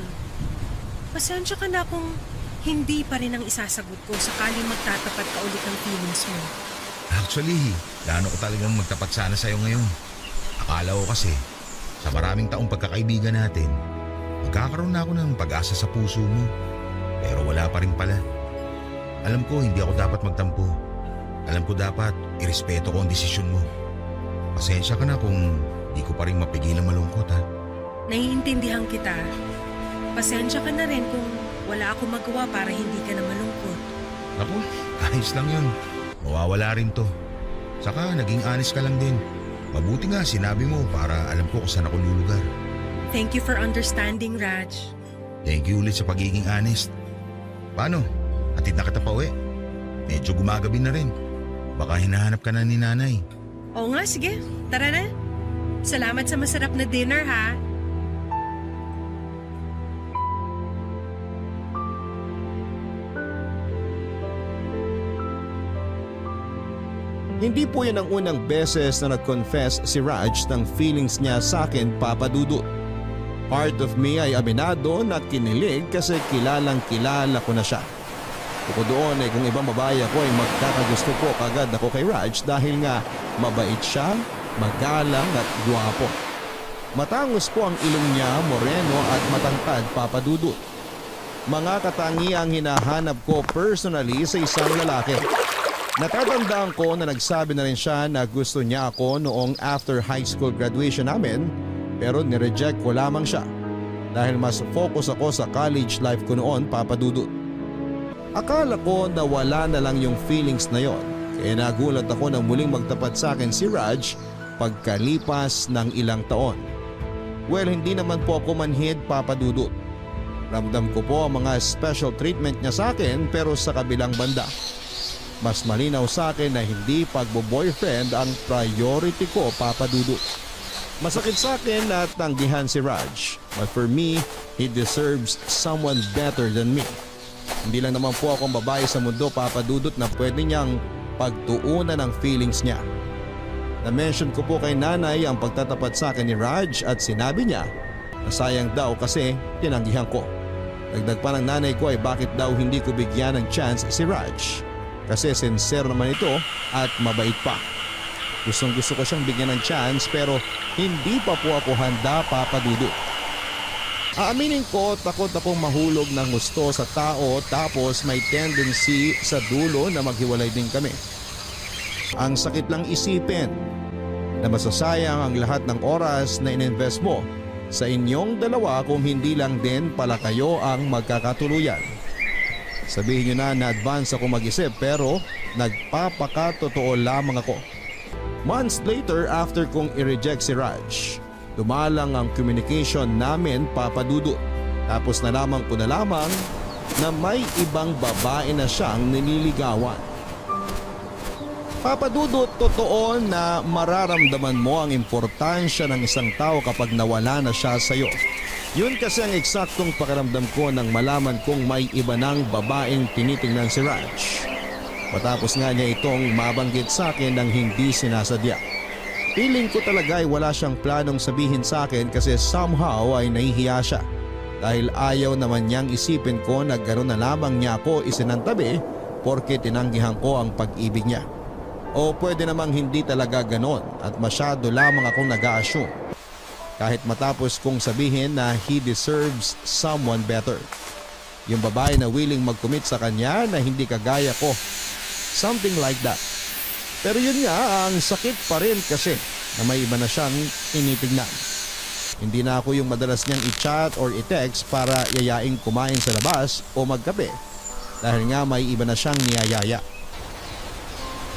Pasensya ka na kung hindi pa rin ang isasagot ko sakaling magtatapat ka ulit ng feelings mo. Actually, plano ko talagang magtapat sana sa'yo ngayon. Akala ko kasi, sa maraming taong pagkakaibigan natin, magkakaroon na ako ng pag-asa sa puso mo. Pero wala pa rin pala. Alam ko hindi ako dapat magtampo. Alam ko dapat irespeto ko ang desisyon mo. Pasensya ka na kung di ko pa rin mapigilang malungkot ha. Naiintindihan kita. Pasensya ka na rin kung wala akong magawa para hindi ka na malungkot. Naku, ayos lang yun. Mawawala rin to. Saka naging honest ka lang din. Mabuti nga sinabi mo para alam ko kung saan ako lulugar. Thank you for understanding, Raj. Thank you ulit sa pagiging honest. Paano? Atid na kita pa uwi? Medyo gumagabi na rin. Baka hinahanap ka na ni nanay. Oo nga, sige. Tara na. Salamat sa masarap na dinner, ha? Hindi po yan ang unang beses na nag-confess si Raj ng feelings niya sa akin, Papa Dudut. Part of me ay aminado na kinilig kasi kilalang kilala ko na siya. Bukod doon ay kung ibang babae ako ay magkakagusto po kagad ako kay Raj dahil nga mabait siya, magalang at guwapo. Matangos po ang ilong niya, moreno at matangkad, Papa Dudut. Mga katangiang hinahanap ko personally sa isang lalaki. Natatandaan ko na nagsabi na rin siya na gusto niya ako noong after high school graduation namin pero nireject ko lamang siya dahil mas focus ako sa college life ko noon, Papa Dudut. Akala ko na wala na lang yung feelings na yon kaya nagulat ako nang muling magtapat sa akin si Raj pagkalipas ng ilang taon. Well, hindi naman po ako manhid, Papa Dudut. Ramdam ko po ang mga special treatment niya sa akin pero sa kabilang banda. Mas malinaw sa akin na hindi pagbo-boyfriend ang priority ko, Papa Dudut. Masakit sa akin na tanggihan si Raj. But for me, he deserves someone better than me. Hindi lang naman po akong babae sa mundo, Papa Dudut, na pwede niyang pagtuunan ng feelings niya. Na-mention ko po kay nanay ang pagtatapat sa akin ni Raj at sinabi niya na sayang daw kasi tinanggihan ko. Dagdag pa ng nanay ko ay bakit daw hindi ko bigyan ng chance si Raj. Kasi sincere naman ito at mabait pa. Gustong gusto ko siyang bigyan ng chance pero hindi pa po ako handa, Papa Dudut. Aaminin ko, takot akong mahulog ng gusto sa tao tapos may tendency sa dulo na maghiwalay din kami. Ang sakit lang isipin na masasayang ang lahat ng oras na ininvest mo sa inyong dalawa kung hindi lang din pala kayo ang magkakatuluyan. Sabihin nyo na advance ako mag-isip pero nagpapakatotoo lamang ako. Months later after kong i-reject si Raj, dumalang ang communication namin papadudot. Tapos nalaman ko na lamang na may ibang babae na siyang nililigawan. Papadudot, totoo na mararamdaman mo ang importansya ng isang tao kapag nawala na siya sa iyo. Yun kasi ang eksaktong pakiramdam ko nang malaman kong may iba ng babaeng tinitingnan si Raj. Matapos nga niya itong mabanggit sa akin ng hindi sinasadya. Feeling ko talaga ay wala siyang planong sabihin sa akin kasi somehow ay nahihiya siya. Dahil ayaw naman niyang isipin ko na gano'n na lamang niya ako isinantabi porke tinanggihan ko ang pag-ibig niya. O pwede namang hindi talaga ganon at masyado lamang akong nag-a-assume. Kahit matapos kong sabihin na he deserves someone better. Yung babae na willing mag-commit sa kanya na hindi kagaya ko. Something like that. Pero yun nga, ang sakit pa rin kasi na may iba na siyang tinitignan. Hindi na ako yung madalas niyang i-chat or i-text para yayaing kumain sa labas o magkape. Dahil nga may iba na siyang niyayaya.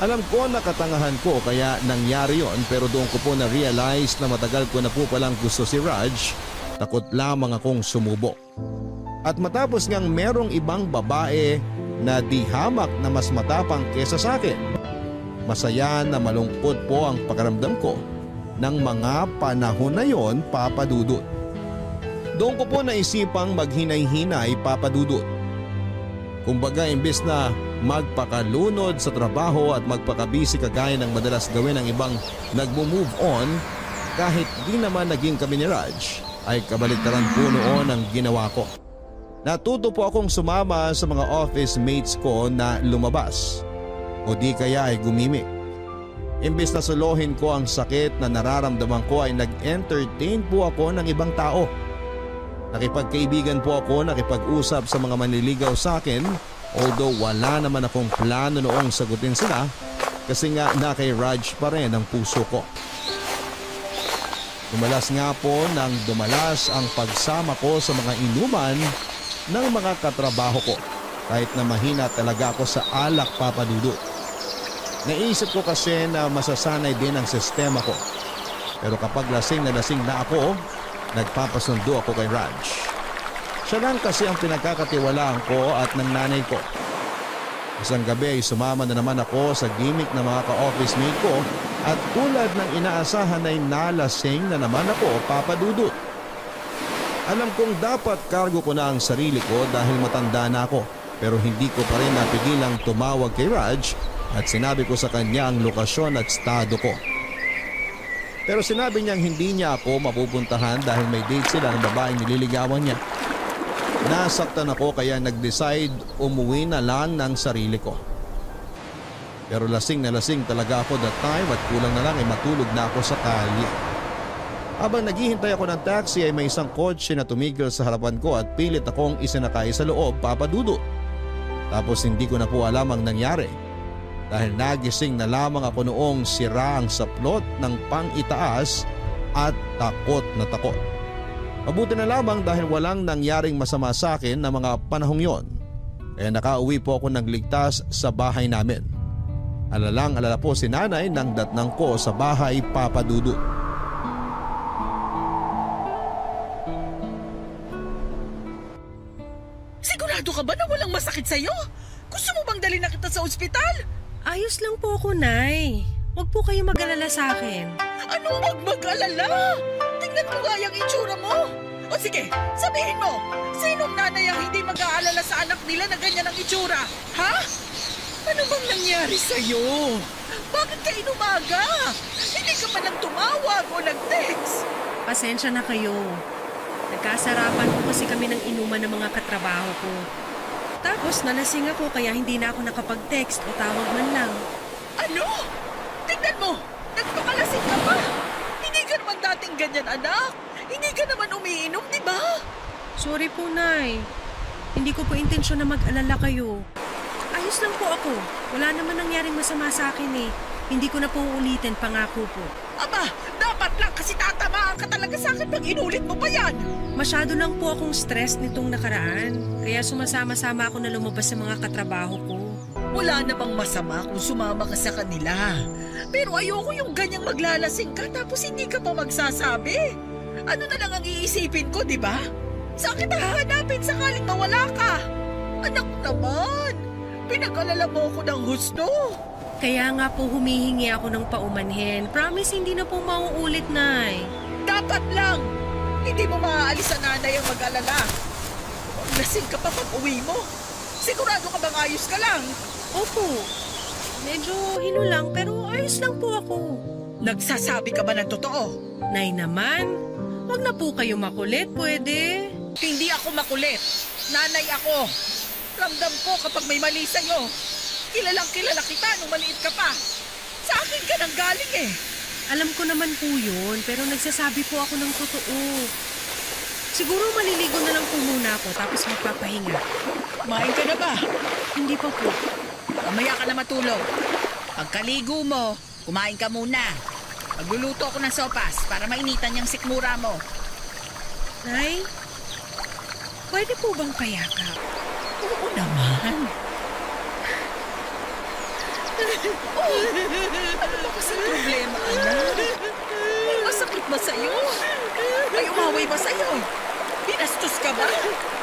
Alam ko na katangahan ko kaya nangyari yon pero doon ko po na-realize na matagal ko na po palang gusto si Raj, takot lamang akong sumubok. At matapos ngang merong ibang babae na di hamak na mas matapang kesa sa akin, masaya na malungkot po ang pakiramdam ko ng mga panahon na yon, papadudot. Doon ko po naisipang maghinay-hinay, papadudot. Kumbaga imbes na magpakalunod sa trabaho at magpakabisi kagaya ng madalas gawin ng ibang nagmo-move on, kahit di naman naging kami ni Raj, ay kabaliktaran po noon ang ginawa ko. Natuto po akong sumama sa mga office mates ko na lumabas o di kaya ay gumimik. Imbes na suluhin ko ang sakit na nararamdaman ko ay nag-entertain po ako ng ibang tao. Nakipagkaibigan po ako, nakipag-usap sa mga manliligaw sa akin, although wala naman akong plano noong sagutin sila kasi nga na kay Raj pa rin ang puso ko. Dumalas nga po nang dumalas ang pagsama ko sa mga inuman ng mga katrabaho ko kahit na mahina talaga ako sa alak, papadudot. Naisip ko kasi na masasanay din ang sistema ko. Pero kapag lasing na ako, nagpapasundo ako kay Raj. Siya lang kasi ang pinagkakatiwalaan ko at ng nanay ko. Isang gabi ay sumama na naman ako sa gimmick ng mga ka-office mate ko at tulad ng inaasahan ay nalasing na naman ako, papadudot. Alam kong dapat cargo ko na ang sarili ko dahil matanda na ako pero hindi ko pa rin napigilang tumawag kay Raj at sinabi ko sa kanya ang lokasyon at estado ko. Pero sinabi niyang hindi niya ako mapupuntahan dahil may date sila ng babaeng nililigawan niya. Nasaktan ako kaya nag-decide umuwi na lang ng sarili ko. Pero lasing na lasing talaga ako that time at kulang na lang ay matulog na ako sa kalye. Habang naghihintay ako ng taxi ay may isang kotse na tumigil sa harapan ko at pilit akong isinakay sa loob, papadudot. Tapos hindi ko na po alam ang nangyari. Dahil nagising na lamang ako noong sira ang saplot ng pang-itaas at takot na takot. Mabuti na lamang dahil walang nangyaring masama sa akin na mga panahong yon. Kaya nakauwi po ako ng ligtas sa bahay namin. Alalang-alala po si nanay nang datnang ko sa bahay, papadudot. Sigurado ka ba na walang masakit sa'yo? Gusto mo bang dalhin na kita sa ospital? Ayos lang po ako, Nay. Huwag po kayo mag-alala sa akin. Anong wag mag-alala? Tingnan mo nga yung itsura mo. O sige, sabihin mo, sinong nanay ang hindi mag-aalala sa anak nila na ganyan ang itsura? Ha? Ano bang nangyari sa'yo? Bakit ka inumaga? Hindi ka man lang tumawag o nag-text. Pasensya na kayo. Nagkasarapan po kasi kami ng inuman ng mga katrabaho ko. Tapos nalasing ako kaya hindi na ako nakapag-text o tawag man lang. Ano? Tignan mo! Nagpakalasing ka pa! Hindi ka naman dating ganyan, anak! Hindi ka naman umiinom, di ba? Sorry po, Nay. Hindi ko po intensyon na mag-alala kayo. Ayos lang po ako. Wala naman nangyaring masama sa akin eh. Hindi ko na po uulitin, pangako po. Aba, dapat lang kasi tatamaan ka talaga sa akin pag inulit mo pa yan. Masyado lang po akong stress nitong nakaraan. Kaya sumasama-sama ako na lumabas sa mga katrabaho ko. Wala namang masama kung sumama ka sa kanila. Pero ayoko yung ganyang maglalasing ka tapos hindi ka pa magsasabi. Ano na lang ang iisipin ko, di ba? Saan kita hahanapin sakaling mawala ka? Anak naman, pinag-alala mo ko ng husto. Kaya nga po humihingi ako ng paumanhin. Promise hindi na po mauulit, Nay. Dapat lang. Hindi mo maaalis sa nanay ang mag-alala. Lasing ka pa pag uwi mo. Sigurado ka bang ayos ka lang? Opo. Medyo hinulang pero ayos lang po ako. Nagsasabi ka ba ng totoo? Nay naman, wag na po kayo makulit, pwede? Hindi ako makulit. Nanay ako. Ramdam ko kapag may mali sa'yo. Kilalang kilala kita nung maliit ka pa. Sa akin ka nang galing eh. Alam ko naman po yun, pero nagsasabi po ako ng totoo. Siguro maliligo na lang po muna ako tapos magpapahinga. Kumain ka na ba? Hindi pa po. Mamaya ka na matulog. Pagkaligo mo, kumain ka muna. Magluluto ako ng sopas para mainitan yung sikmura mo. Nay, pwede po bang payakap? Oo naman. Ano ba kasi problema, anak? May masakit ba sa'yo? May umaway ba sa'yo? Binastos ka ba?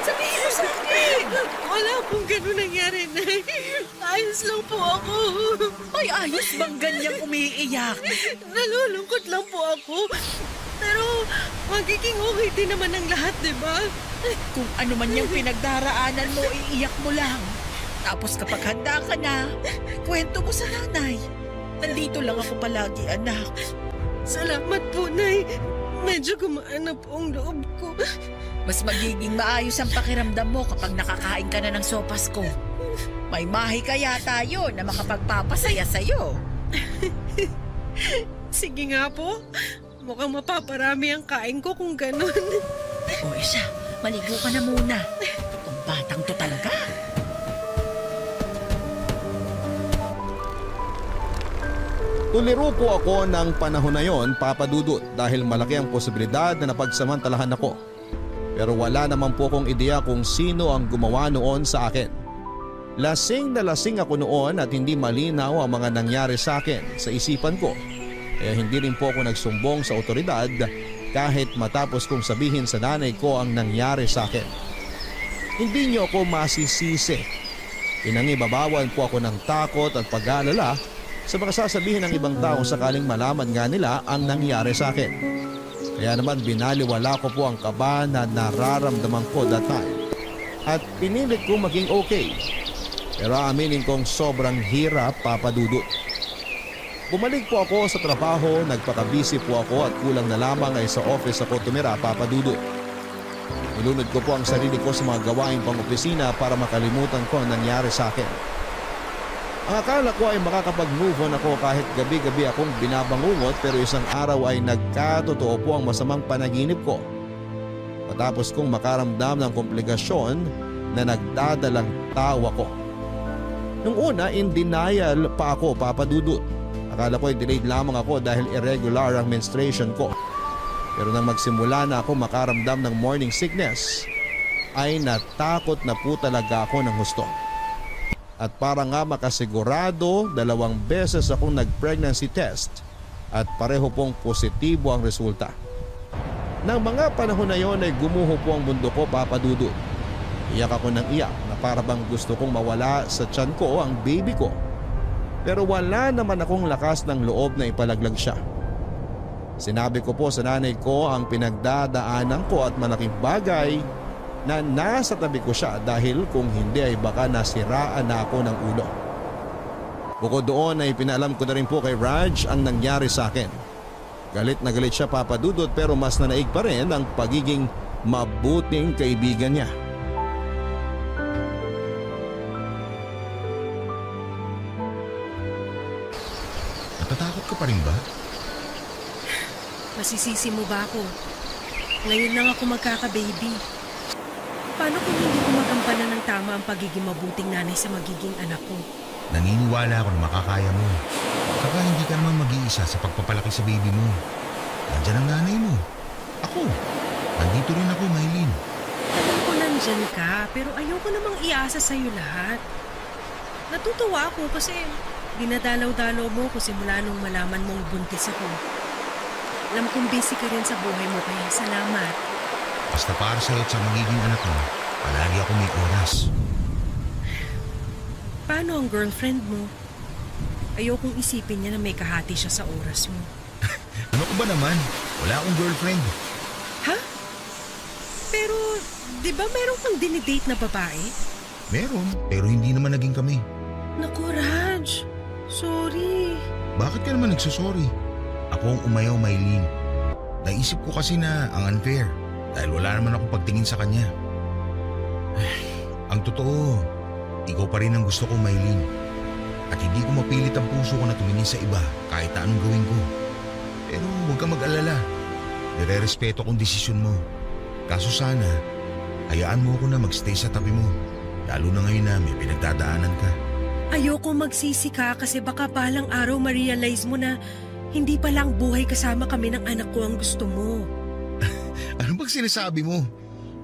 Sabihin mo sa akin. Wala pong ganun nangyari, Nay. Ayos lang po ako. May ayos bang ganyang umiiyak? Nalulungkot lang po ako. Pero magiging okay din naman ang lahat, di ba? Kung ano man yung pinagdaraanan mo, iiyak mo lang. Tapos kapag handa ka na, kwento mo sa nanay. Nandito lang ako palagi, anak. Salamat po, Nay. Medyo gumaan na po ang loob ko. Mas magiging maayos ang pakiramdam mo kapag nakakain ka na ng sopas ko. May mahi kaya tayo na makapagpapasaya sa'yo. Sige nga po. Mukhang mapaparami ang kain ko kung ganun. O siya, maligo ka na muna. Itong batang to talaga. Tuliro po ako ng panahon na yon, Papa Dudut, dahil malaki ang posibilidad na napagsamantalahan ako. Pero wala naman po akong ideya kung sino ang gumawa noon sa akin. Lasing na lasing ako noon at hindi malinaw ang mga nangyari sa akin sa isipan ko. Kaya hindi rin po ako nagsumbong sa otoridad kahit matapos kong sabihin sa nanay ko ang nangyari sa akin. Hindi niyo ako masisisi. Pinangibabawan po ako ng takot at pag-aalala sa mga sasabihin ng ibang tao sakaling malaman nga nila ang nangyari sa akin. Kaya naman binaliwala ko po ang kaba na nararamdaman ko that time. At pinilit kong maging okay. Pero aminin kong sobrang hirap, Papa Dudut. Bumalik po ako sa trabaho, nagpaka-busy po ako at kulang na lamang ay sa office ako tumira, Papa Dudut. Nilunod ko po ang sarili ko sa mga gawain pang-opisina para makalimutan ko ang nangyari sa akin. Ang akala ko ay makakapag-move on ako kahit gabi-gabi akong binabangungot pero isang araw ay nagkatotoo po ang masamang panaginip ko. Matapos kong makaramdam ng komplikasyon na nagdadalang tawa ko. Nung una, in denial pa ako, Papa Dudut. Akala ko ay delayed lamang ako dahil irregular ang menstruation ko. Pero nang magsimula na ako makaramdam ng morning sickness, ay natakot na po talaga ako ng husto. At para nga makasigurado, 2 beses akong nag-pregnancy test at pareho pong positibo ang resulta. Nang mga panahon na yon ay gumuho po ang mundo ko, Papa Dudut. Iyak ako ng iyak na para bang gusto kong mawala sa tiyan ko ang baby ko. Pero wala naman akong lakas ng loob na ipalaglag siya. Sinabi ko po sa nanay ko ang pinagdadaanan ko at malaking bagay na nasa tabi ko siya dahil kung hindi ay baka nasiraan na ako ng ulo. Bukod doon ay pinaalam ko na rin po kay Raj ang nangyari sa akin. Galit na galit siya, Papa Dudut, pero mas nanaig pa rin ang pagiging mabuting kaibigan niya. Natatakot ka pa rin ba? Masisisi mo ba ako? Ngayon lang ako magkaka-baby. Paano kung hindi ko magampanan ng tama ang pagiging mabuting nanay sa magiging anak ko? Naniniwala ako na makakaya mo. Saka hindi ka naman mag-iisa sa pagpapalaki sa baby mo. Nandiyan ang nanay mo. Ako. Nandito rin ako, Maylin. Alam ko nandyan ka, pero ayoko namang iasa sa'yo lahat. Natutuwa ako kasi dinadalaw-dalaw mo ko simula nung malaman mong buntis ako. Alam kong busy ka rin sa buhay mo, kaya salamat. Basta para sa'yo at sa magiging anak mo, palagi ako may oras. Paano ang girlfriend mo? Ayokong isipin niya na may kahati siya sa oras mo. Ano ko ba naman? Wala akong girlfriend. Ha? Pero, di ba meron kang dinidate na babae? Meron, pero hindi naman naging kami. Naku, Raj. Sorry. Bakit ka naman nagsasorry? Ako ang umayaw, Maylin. Naisip ko kasi na ang unfair dahil wala naman akong pagtingin sa kanya. Ang totoo, ikaw pa rin ang gusto ko, Maylin. At hindi ko mapilit ang puso ko na tumingin sa iba kahit na anong gawin ko. Pero huwag kang mag-alala. Nire-respeto kong desisyon mo. Kaso sana, hayaan mo ako na magstay sa tabi mo. Lalo na ngayon na may pinagdadaanan ka. Ayoko magsisi ka kasi baka balang araw ma-realize mo na hindi palang buhay kasama kami ng anak ko ang gusto mo. Ano bang sinasabi mo?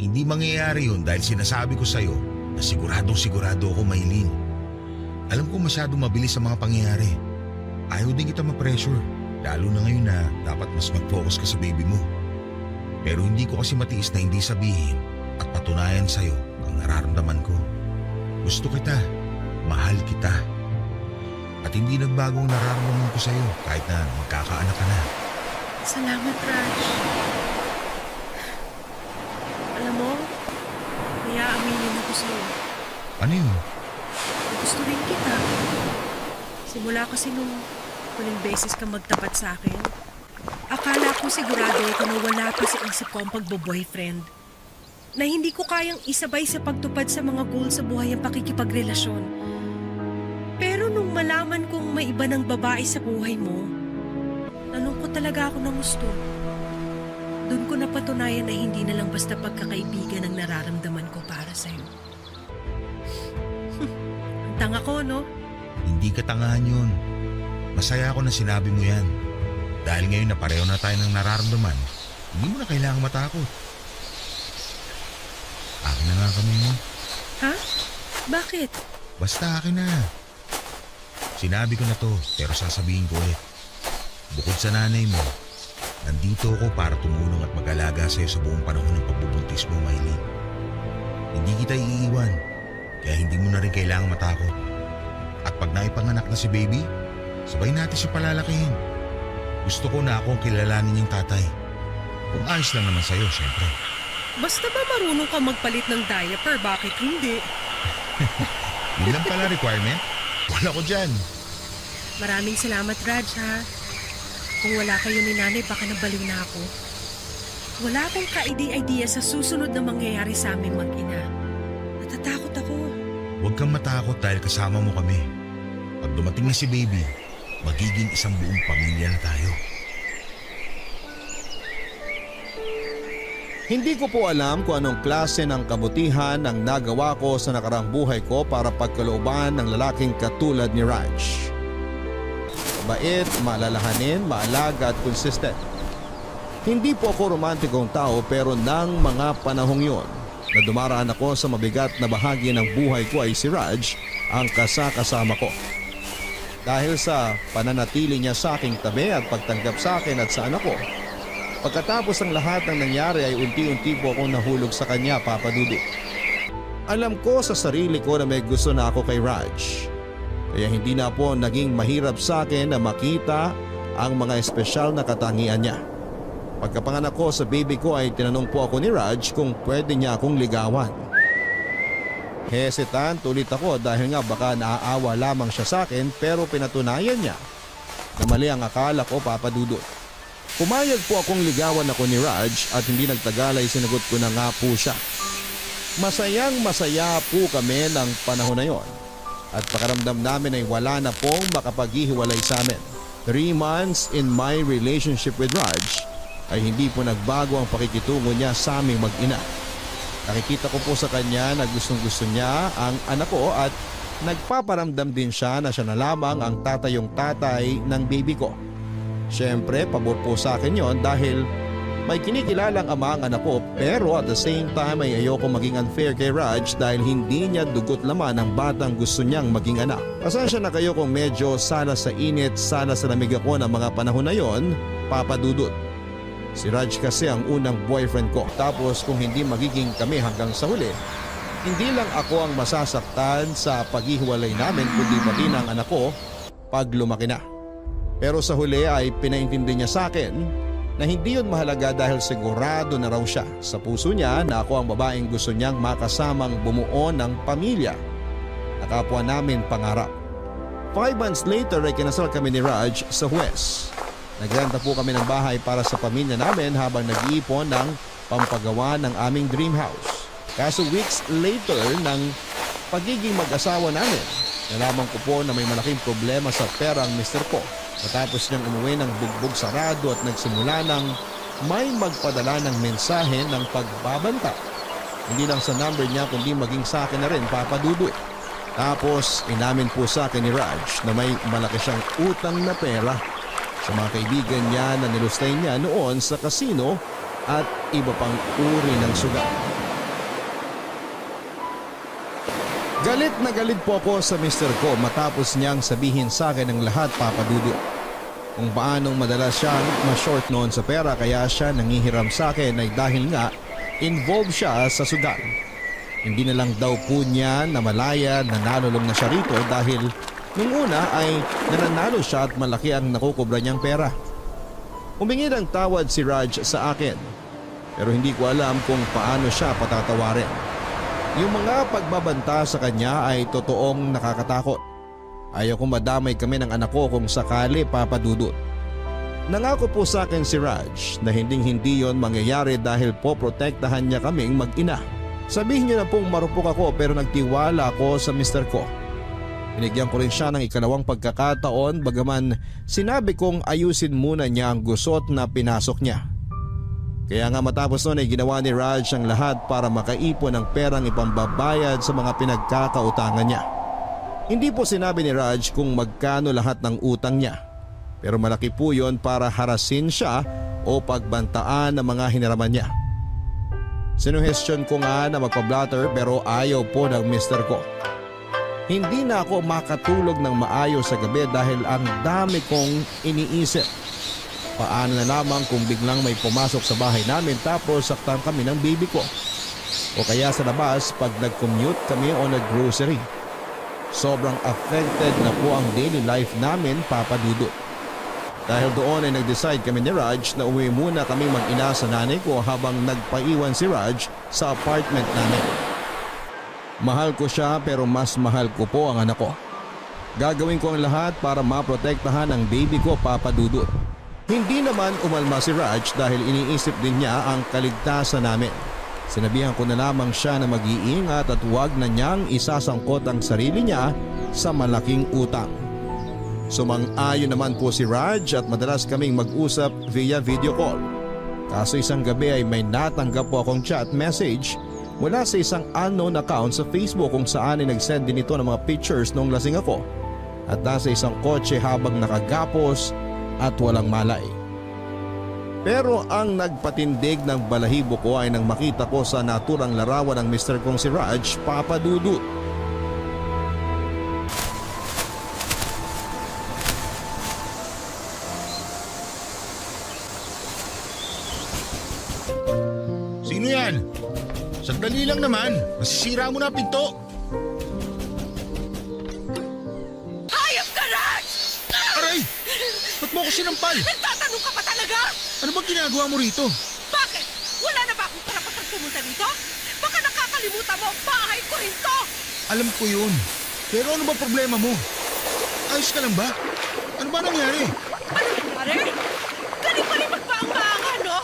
Hindi mangyayari yun dahil sinasabi ko sa'yo na siguradong-sigurado ako, Maylin. Alam ko masyadong mabilis ang mga pangyayari. Ayaw din kita ma-pressure, lalo na ngayon na dapat mas mag-focus ka sa baby mo. Pero hindi ko kasi matiis na hindi sabihin at patunayan sa'yo ang nararamdaman ko. Gusto kita, mahal kita. At hindi nagbago ang nararamdaman ko sa'yo kahit na magkakaanak ka na. Salamat, Raj. Alam mo, kaya aminin ako sa'yo. Ano yun? Gusto rin kita. Simula kasi nung huling beses ka magtapat sa akin, akala ko sigurado ko na wala pa sa isip ko ang pagbo-boyfriend. Na hindi ko kayang isabay sa pagtupad sa mga goals sa buhay ang pakikipagrelasyon. Pero nung malaman kong may iba ng babae sa buhay mo, nalungkot talaga ako ng gusto. Doon ko napatunayan na hindi na lang basta pagkakaibigan ang nararamdaman ko para sa'yo. Ang tanga ko, no? Hindi ka tangahan yun. Masaya ako na sinabi mo yan. Dahil ngayon na pareho na tayo ng nararamdaman, hindi mo na kailangang matakot. Akin na nga kami mo. Ha? Bakit? Basta akin na. Sinabi ko na to, pero sasabihin ko ulit. Bukod sa nanay mo, nandito ako para tumulong at mag-alaga sa'yo sa buong panahon ng pagbubuntis mo, Maylin. Hindi kita iiwan, kaya hindi mo na rin kailangang matakot. At pag naipanganak na si baby, sabay natin siya palalakihin. Gusto ko na ako ang kilalanin niyang tatay. Kung ayos lang naman sa'yo, syempre. Basta ba marunong ka magpalit ng diaper, bakit hindi? Yun lang pala requirement. Wala ko dyan. Maraming salamat, Raj, ha? Kung wala kayo ni nanay, baka nabaliw na ako. Wala akong ka-idea sa susunod na mangyayari sa aming mag-ina. Natatakot ako. Huwag kang matakot dahil kasama mo kami. Pag dumating na si baby, magiging isang buong pamilya na tayo. Hindi ko po alam kung anong klase ng kabutihan ang nagawa ko sa nakarang buhay ko para pagkalooban ng lalaking katulad ni Raj. Mabait, maalalahanin, maalaga at consistent. Hindi po ako romantikong tao pero nang mga panahong yon na dumaraan ako sa mabigat na bahagi ng buhay ko ay si Raj ang kasama ko. Dahil sa pananatili niya sa aking tabi at pagtanggap sa akin at sa anak ko, pagkatapos ng lahat ng nangyari ay unti-unti po akong nahulog sa kanya, Papa Dudut. Alam ko sa sarili ko na may gusto na ako kay Raj. Kaya hindi na po naging mahirap sa akin na makita ang mga espesyal na katangian niya. Pagkapanganak ko sa baby ko ay tinanong po ako ni Raj kung pwede niya akong ligawan. Hesitant ulit ako dahil nga baka naaawa lamang siya sa akin pero pinatunayan niya na mali ang akala ko, Papa Dudut. Pumayag po akong ligawan ako ni Raj at hindi nagtagal ay sinagot ko na nga po siya. Masayang masaya po kami ng panahon na yon at pakaramdam namin ay wala na pong makapaghihiwalay sa amin. 3 months in my relationship with Raj ay hindi po nagbago ang pakikitungo niya sa aming mag-ina. Nakikita ko po sa kanya na gustong gusto niya ang anak ko at Nagpaparamdam din siya na siya na lamang ang tatayong tatay ng baby ko. Siyempre, pabor po sa akin yon dahil may kinikilalang ama ang anak ko, pero at the same time ay ayoko maging unfair kay Raj dahil hindi niya dugot laman ang batang gusto niyang maging anak. Pasensya na kayo kung medyo sala sa init, sala sa lamig ako ng mga panahon na yon, Papa Dudut. Si Raj kasi ang unang boyfriend ko, tapos kung hindi magiging kami hanggang sa huli, hindi lang ako ang masasaktan sa paghihiwalay namin kundi pati ng anak ko pag lumaki na. Pero sa huli ay pinaintindi niya sa akin na hindi yun mahalaga dahil sigurado na raw siya sa puso niya na ako ang babaeng gusto niyang makasamang bumuo ng pamilya na kapwa namin pangarap. 5 months later ay kinasal kami ni Raj sa Huwes. Nagrenta po kami ng bahay para sa pamilya namin habang nag-iipon ng pampagawa ng aming dream house. Kaso weeks later ng pagiging mag-asawa namin, nalaman ko po na may malaking problema sa pera ang mister ko. Matapos niyang umuwi ng bugbog sarado at nagsimula ng may magpadala ng mensahe ng pagbabanta. Hindi lang sa number niya kundi maging sa akin na rin, Papa Dudut. Tapos inamin po sa akin ni Raj na may malaki siyang utang na pera sa mga kaibigan niya na nilustay niya noon sa kasino at iba pang uri ng sugat. Galit na galit po ako sa mister ko matapos niyang sabihin sa akin ang lahat, Papa Dudut. Kung paanong madalas siyang ma-short noon sa pera kaya siya nangihiram sa akin ay dahil nga involved siya sa sugal. Hindi na lang daw po niya na malaya na nalulong na siya rito dahil nung una ay nananalo siya at malaki ang nakukubra niyang pera. Humingi ng tawad si Raj sa akin pero hindi ko alam kung paano siya patatawarin. Yung mga pagbabanta sa kanya ay totoong nakakatakot. Ayaw kong madamay kami ng anak ko kung sakali, Papa Dudut. Nangako po sa akin si Raj na hindi yon mangyayari dahil po protektahan niya kaming mag-ina. Sabihin niyo na pong marupok ako pero nagtiwala ako sa mister ko. Binigyan ko rin siya ng ikalawang pagkakataon bagaman sinabi kong ayusin muna niya ang gusot na pinasok niya. Kaya nga matapos noon ay ginawa ni Raj ang lahat para makaipon ng perang ipambabayad sa mga pinagkakautangan niya. Hindi po sinabi ni Raj kung magkano lahat ng utang niya. Pero malaki po yon para harasin siya o pagbantaan ng mga hiniraman niya. Sinuhestyon ko nga na magpa-blatter pero ayaw po ng mister ko. Hindi na ako makatulog ng maayos sa gabi dahil ang dami kong iniisip. Paano na lamang kung biglang may pumasok sa bahay namin tapos saktan kami ng baby ko? O kaya sa labas pag nag-commute kami o nag-grocery. Sobrang affected na po ang daily life namin, Papa Dudut. Dahil doon ay nag-decide kami ni Raj na uwi muna kami mag-ina sa nanay ko habang nagpaiwan si Raj sa apartment namin. Mahal ko siya pero mas mahal ko po ang anak ko. Gagawin ko ang lahat para maprotektahan ang baby ko, Papa Dudut. Hindi naman umalma si Raj dahil iniisip din niya ang kaligtasan namin. Sinabihan ko na lamang siya na mag-iingat at huwag na niyang isasangkot ang sarili niya sa malaking utang. Sumang-ayon naman po si Raj at madalas kaming mag-usap via video call. Kaso isang gabi ay may natanggap po akong chat message mula sa isang unknown account sa Facebook kung saan ay nag-send din ito ng mga pictures noong lasing ako at nasa isang kotse habang nakagapos at walang malay. Pero ang nagpatindig ng balahibo ko ay nang makita ko sa naturang larawan ng mister kong si Raj, Papa Dudut. Sino yan? Sandali lang naman. Masisira mo na ang pinto. Hayop ka, Raj! Aray! Ba't mo ako sinampal? Nagtatanong ka pa talaga? Ano bang ginagawa mo rito? Bakit? Wala na ba akong karapatang pumunta dito? Baka nakakalimutan mo, bahay ko rin to! Alam ko yun. Pero ano ba problema mo? Ayos ka lang ba? Ano ba nangyari? Ano nangyari? Galing pa rin magpaang-maanga, no?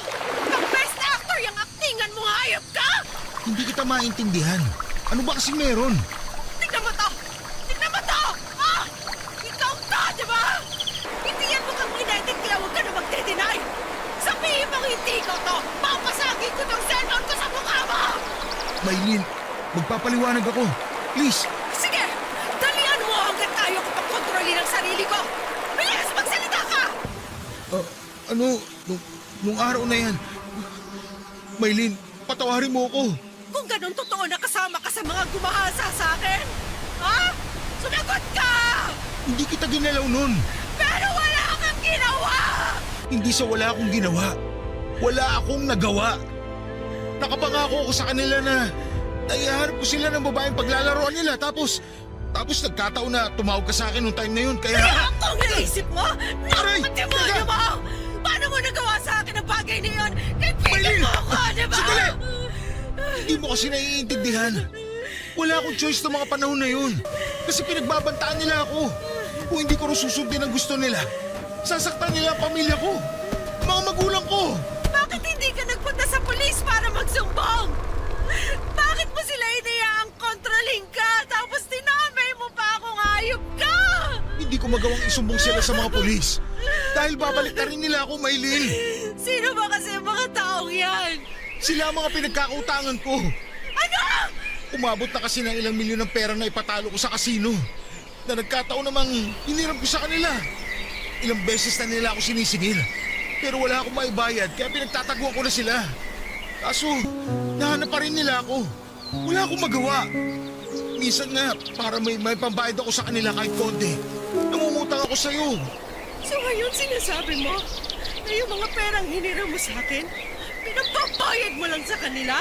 Pang best actor yung aktingan mo, hayop ka! Hindi kita maintindihan. Ano ba kasing meron? Tignan mo to! Tignan mo to! Ah! Ikaw to, di ba? Hindi yan mukhang united kaya huwag ka na magde-deny! Sabihin mong hindi ko to! Papasagin ko tong cellphone ko sa mukha mo! Maylin, magpapaliwanag ako. Please. Sige! Dali nung araw na yan, Maylin, patawarin mo ako. Kung ganun totoo na kasama ka sa mga gumahasa sa akin, ha? Sumagot ka! Hindi kita ginalaw nun. Pero wala kang ginawa! Hindi sa wala akong ginawa. Wala akong nagawa. Nakapangako ako sa kanila na ihahanap ko sila ng babaeng paglalaroan nila. Tapos nagkataon na tumawag ka sa akin nung time na yun. Kaya Kung naisip mo, Aray! napatimonyo mo! Paano mo nagawa sa akin ang bagay na yun? Kaibigan Maylin! mo ako, di ba? Sandali! Hindi mo kasi naiintindihan. Wala akong choice ng mga panahon na yun. Kasi pinagbabantaan nila ako. Kung hindi ko rin susundin ang gusto nila, sasaktan nila ang pamilya ko. Mga magulang ko. Bakit hindi ka nagpunta sa pulis para magsumbong? Bakit mo sila inayaang kontroling ka tapos tinamay mo pa akong hayop ka? Hindi ko magawang isumbong sila sa mga pulis. Dahil babalik na rin nila ako, Maylin. Sino ba kasi ang mga taong yan? Sila ang mga pinagkakautangan ko. Ano? Umabot na kasi ng ilang milyon ng pera na ipatalo ko sa kasino. Na nagkataon namang hiniram ko sa kanila. Ilang beses na nila ako sinisingil. Pero wala akong maibayad kaya pinagtataguan ko na sila. Kaso, nahanap pa rin nila ako. Wala akong magawa. Minsan nga, para may pambayad ako sa kanila kahit konti. Nangungutang ako sa'yo. So ngayon sinasabi mo na yung mga perang hiniram mo sa akin, pinagpabayad mo lang sa kanila?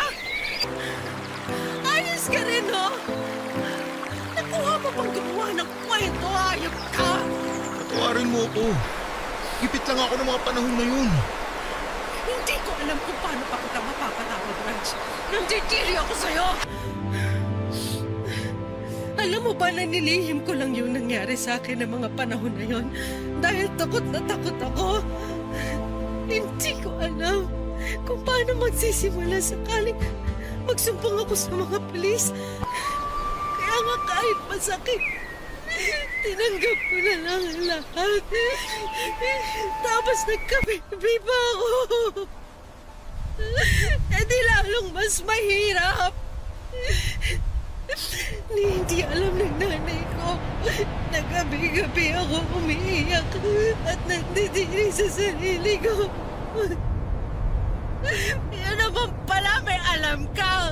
Ayos ka rin, no? Nakuha mo pang gumawa ng kwento, hayop ka! Patawarin mo ako. Ipit lang ako ng mga panahon na yun. Hindi ko alam kung paano pa kita mapapatawad, Raj. Nanditiri ako sa'yo! Alam mo ba na nilihim ko lang yung nangyari sa akin ng mga panahon na yon dahil takot na takot ako? Hindi ko alam kung paano magsisimula sakaling magsumbong ako sa mga pulis. Kaya nga kahit masakit, tinanggap ko na lang ang lahat. Tapos nagkabibi pa ako. E di lalong mas mahirap. Hindi alam ng nanay ko na gabi-gabi ako umiiyak at nagdidiri sa sarili ko. Yan naman pala may alam ka.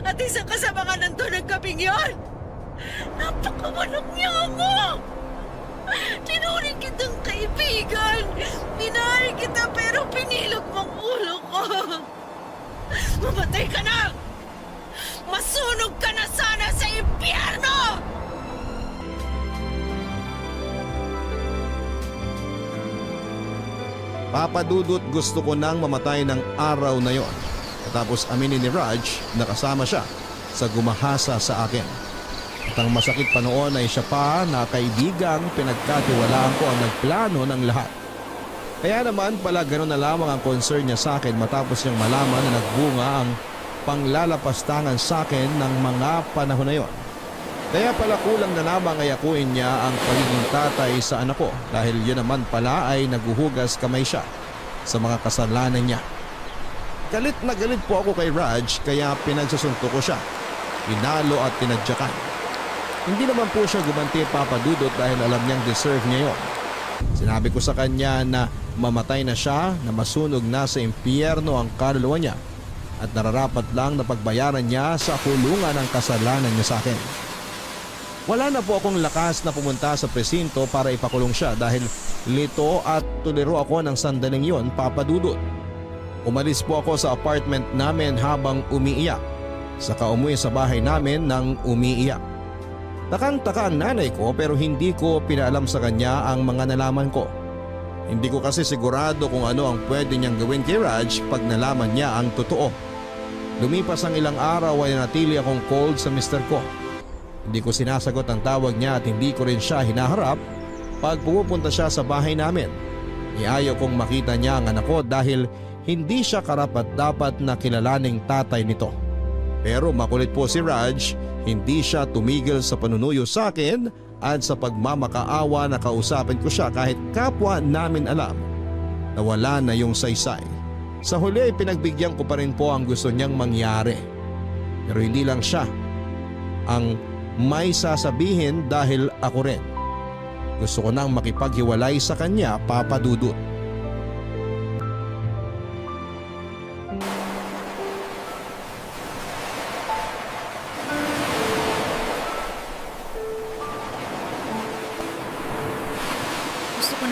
At isa ka sa mga nandun ng gabing yon. Napakawalang niya mo! Tinuring kitang kaibigan. Minahal kita pero pinilog mong ulo ko. Mamatay ka na! Masunog ka na sana sa impyerno! Papa Dudut, gusto ko nang mamatay ng araw na yon. Tapos aminin ni Raj na kasama siya sa gumahasa sa akin. At ang masakit pa noon ay siya pa na kaibigang pinagkatiwalaan ko ang nagplano ng lahat. Kaya naman pala gano'n na lamang ang concern niya sa akin matapos niyang malaman na nagbunga ang panglalapastangan sa akin ng mga panahon na yon. Kaya pala kulang na lamang ay akuin niya ang pagiging tatay sa anak ko dahil yun naman pala ay naguhugas kamay siya sa mga kasalanan niya. Galit na galit po ako kay Raj kaya pinagsusunto ko siya. Pinalo at tinadyakan. Hindi naman po siya gumanti, Papa Dudut, dahil alam niyang deserve niya yon. Sinabi ko sa kanya na mamatay na siya, na masunog na sa impyerno ang kaluluwa niya at nararapat lang na pagbayaran niya sa kulungan ang kasalanan niya sa akin. Wala na po akong lakas na pumunta sa presinto para ipakulong siya dahil lito at tuliro ako ng sandaling yon, Papa Dudut. Umalis po ako sa apartment namin habang umiiyak. Saka umuwi sa bahay namin nang umiiyak. Takang-taka ang nanay ko pero hindi ko pinaalam sa kanya ang mga nalaman ko. Hindi ko kasi sigurado kung ano ang pwede niyang gawin kay Raj pag nalaman niya ang totoo. Lumipas ang ilang araw ay natili akong cold sa mister ko. Hindi ko sinasagot ang tawag niya at hindi ko rin siya hinaharap pag pumupunta siya sa bahay namin. Iayaw kong makita niya ang anak ko dahil hindi siya karapat-dapat na kilalaning tatay nito. Pero makulit po si Raj, hindi siya tumigil sa panunuyo sa akin at sa pagmamakaawa na kausapin ko siya kahit kapwa namin alam na wala na yung saysay. Sa huli ay pinagbigyan ko pa rin po ang gusto niyang mangyari. Pero hindi lang siya ang may sasabihin dahil ako rin. Gusto ko nang makipaghiwalay sa kanya, Papa Dudut.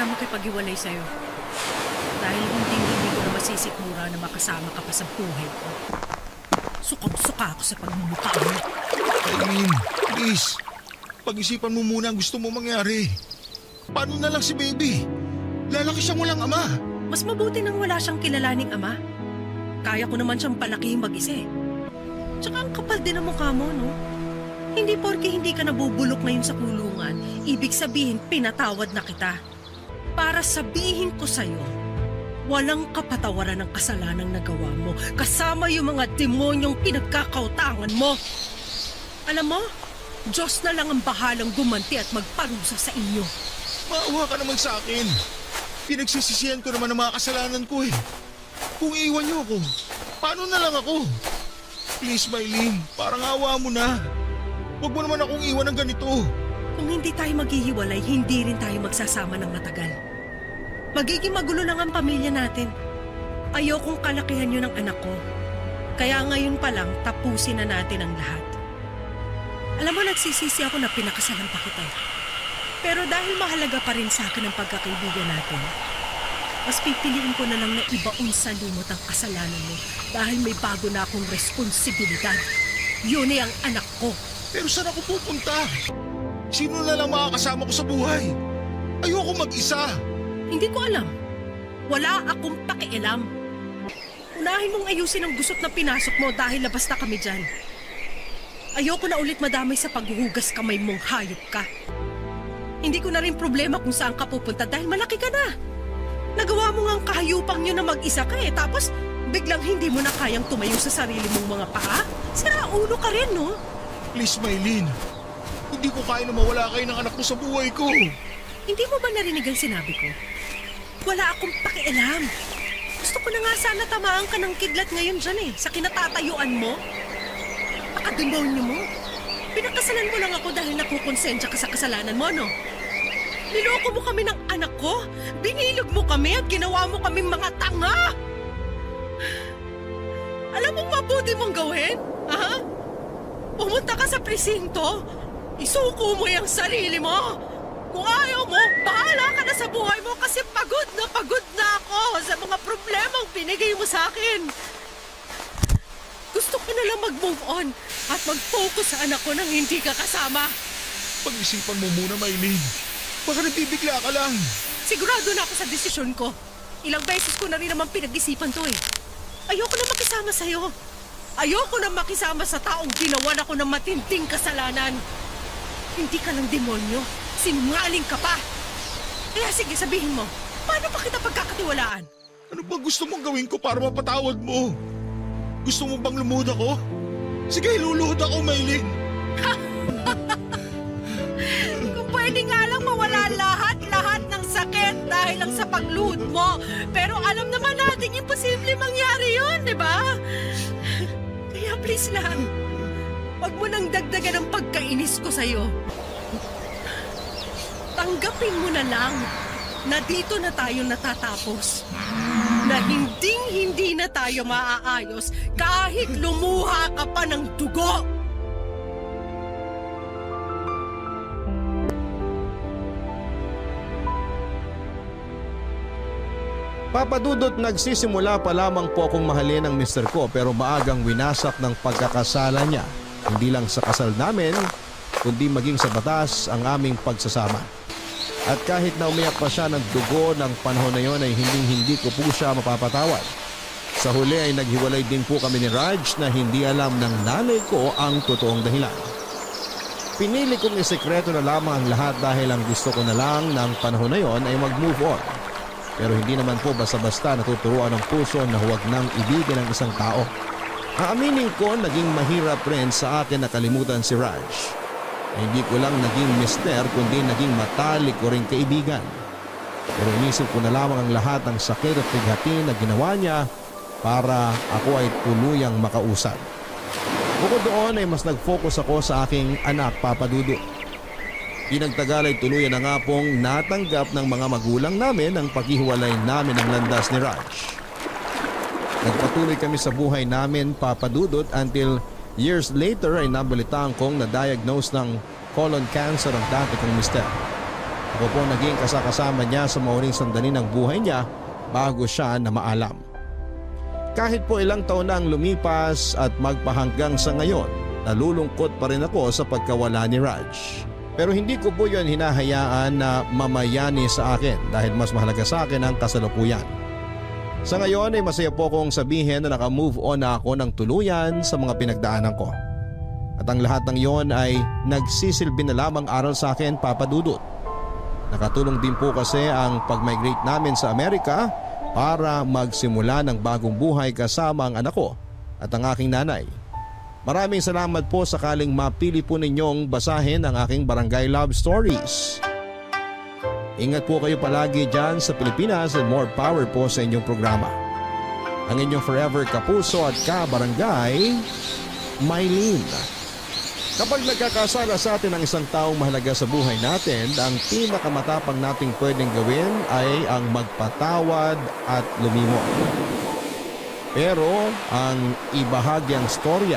na makipag-iwalay sa'yo. Dahil hindi ko na masisikmura na makasama ka pa sa buhay ko. Sukang-suka ako sa pagmumukha mo. Eileen, please. Pag-isipan mo muna ang gusto mo mangyari. Paano na lang si baby? Lalaki siyang walang ama. Mas mabuti nang wala siyang kilalaning ama. Kaya ko naman siyang palakihin mag-isa eh. Tsaka ang kapal din ang mukha mo, no? Hindi porke hindi ka nabubulok ngayon sa kulungan, ibig sabihin pinatawad na kita. Para sabihin ko sa'yo, walang kapatawaran ng kasalanang nagawa mo, kasama yung mga demonyong pinagkakautangan mo. Alam mo, Diyos na lang ang bahalang gumanti at magparusa sa inyo. Maawa ka naman sa akin. Pinagsisisihan ko naman ang mga kasalanan ko eh. Kung iiwan niyo ako, paano na lang ako? Please, Maylene, parang awa mo na. Huwag mo naman akong iwan ng ganito. Kung hindi tayo maghihiwalay, hindi rin tayo magsasama ng matagal. Magiging magulo lang ang pamilya natin. Ayokong kalakihan yun ng anak ko. Kaya ngayon pa lang, tapusin na natin ang lahat. Alam mo, nagsisisi ako na pinakasalan pa kita. Pero dahil mahalaga pa rin sa akin ang pagkakaibigan natin, mas pipiliin ko na lang na ibaon sa lumot ang kasalanan mo dahil may bago na akong responsibilidad. Yun ay ang anak ko. Pero saan ako pupunta? Sino na lang makakasama ko sa buhay? Ayoko mag-isa. Hindi ko alam. Wala akong pakialam. Unahin mong ayusin ang gusot na pinasok mo dahil labas na kami dyan. Ayoko na ulit madamay sa paghuhugas kamay mong hayop ka. Hindi ko na rin problema kung saan ka pupunta dahil malaki ka na. Nagawa mo nga ang kahayupang yun na mag-isa ka eh. Tapos biglang hindi mo na kayang tumayo sa sarili mong mga paa. Sira ulo ka rin, no? Please, Maylene. Hindi ko kaya na mawala kayo ng anak ko sa buhay ko. Hindi mo ba narinig ang sinabi ko? Wala akong pakialam. Gusto ko na nga sana tamaan ka ng kidlat ngayon dyan eh, sa kinatatayuan mo. Pakademonyo mo. Pinakasalan mo lang ako dahil nakukonsensya ka sa kasalanan mo, no? Niloko mo kami ng anak ko, binilog mo kami at ginawa mo kaming mga tanga. Alam mo mabuti mong gawin? Ha? Pumunta ka sa presinto, isuko mo yung sarili mo. Kung ayaw mo, bahala ka na sa buhay mo kasi pagod na ako sa mga problemang binigay mo sa akin. Gusto ko na lang mag-move on at mag-focus sa anak ko nang hindi ka kasama. Pag-isipan mo muna, Maylene. Baka nabibigla ka lang. Sigurado na ako sa desisyon ko. Ilang beses ko na rin naman pinag-isipan to eh. Ayoko na makisama sa'yo. Ayoko na makisama sa taong ginawan ako ng matinding kasalanan. Hindi ka lang demonyo. Sinungaling ka pa. Kaya sige, sabihin mo, paano pa kita pagkakatiwalaan? Ano bang gusto mong gawin ko para mapatawad mo? Gusto mo bang lumuhod ako? Sige, luluhod ako, Maylene. Kung pwede nga lang mawala lahat ng sakit dahil lang sa pagluhod mo. Pero alam naman natin imposible mangyari yun, di ba? Kaya please lang, wag mo nang dagdagan ang pagkainis ko sa'yo. Tanggapin mo na lang na dito na tayo natatapos. Na hindi na tayo maaayos kahit lumuha ka pa ng dugo. Papadudot, nagsisimula pa lamang po akong mahalin ang mister ko pero maagang winasak ng pagkakasala niya. Hindi lang sa kasal namin, kundi maging sa batas ang aming pagsasama. At kahit na umiyak pa siya ng dugo ng panahon na yon ay hindi ko po siya mapapatawad. Sa huli ay naghiwalay din po kami ni Raj na hindi alam ng nanay ko ang totoong dahilan. Pinili kong isekreto na lamang ang lahat dahil ang gusto ko na lang ng panahon na yon ay mag-move on. Pero hindi naman po basta-basta natuturuan ng puso na huwag nang ibigin ang isang tao. Aaminin ko, naging mahirap rin sa akin na kalimutan si Raj. Hindi ko lang naging mister kundi naging matalik ko rin kaibigan. Pero inisip ko na lamang ang lahat ng sakit at bighati na ginawa niya para ako ay tuluyang makausad. Bukod doon ay mas nag-focus ako sa aking anak, Papa Dudu. Pinagtagal ay tuluyan na nga pong natanggap ng mga magulang namin ang paghihiwalay namin ng landas ni Raj. Nagpatuloy kami sa buhay namin, Papa Dudut, until years later ay nabalitaan kong na-diagnose ng colon cancer ang dati kong mister. Ako po naging kasakasama niya sa mauling sandali ng buhay niya bago siya na maalam. Kahit po ilang taon na ang lumipas at magpahanggang sa ngayon, nalulungkot pa rin ako sa pagkawala ni Raj. Pero hindi ko po yun hinahayaan na mamayani sa akin dahil mas mahalaga sa akin ang kasalukuyan. Sa ngayon ay masaya po kong sabihin na naka-move on na ako ng tuluyan sa mga pinagdaanan ko. At ang lahat ng yon ay nagsisilbi na lamang aral sa akin, Papa Dudut. Nakatulong din po kasi ang pag-migrate namin sa Amerika para magsimula ng bagong buhay kasama ang anak ko at ang aking nanay. Maraming salamat po sakaling mapili po ninyong basahin ang aking Barangay Love Stories. Ingat po kayo palagi dyan sa Pilipinas and more power po sa inyong programa. Ang inyong forever kapuso at ka-barangay, Mylene. Kapag nagkakasala sa atin ang isang taong mahalaga sa buhay natin, ang pinakamatapang nating pwedeng gawin ay ang magpatawad at lumimot. Pero ang ibahagi ang storya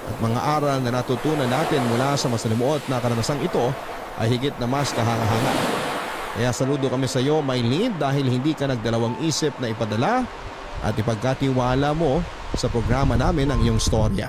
at mga aral na natutunan natin mula sa masalimuot na karanasang ito ay higit na mas kahanga-hanga. Kaya saludo kami sa iyo, Mylene, dahil hindi ka nagdalawang isip na ipadala at ipagkatiwala mo sa programa namin ang iyong storya.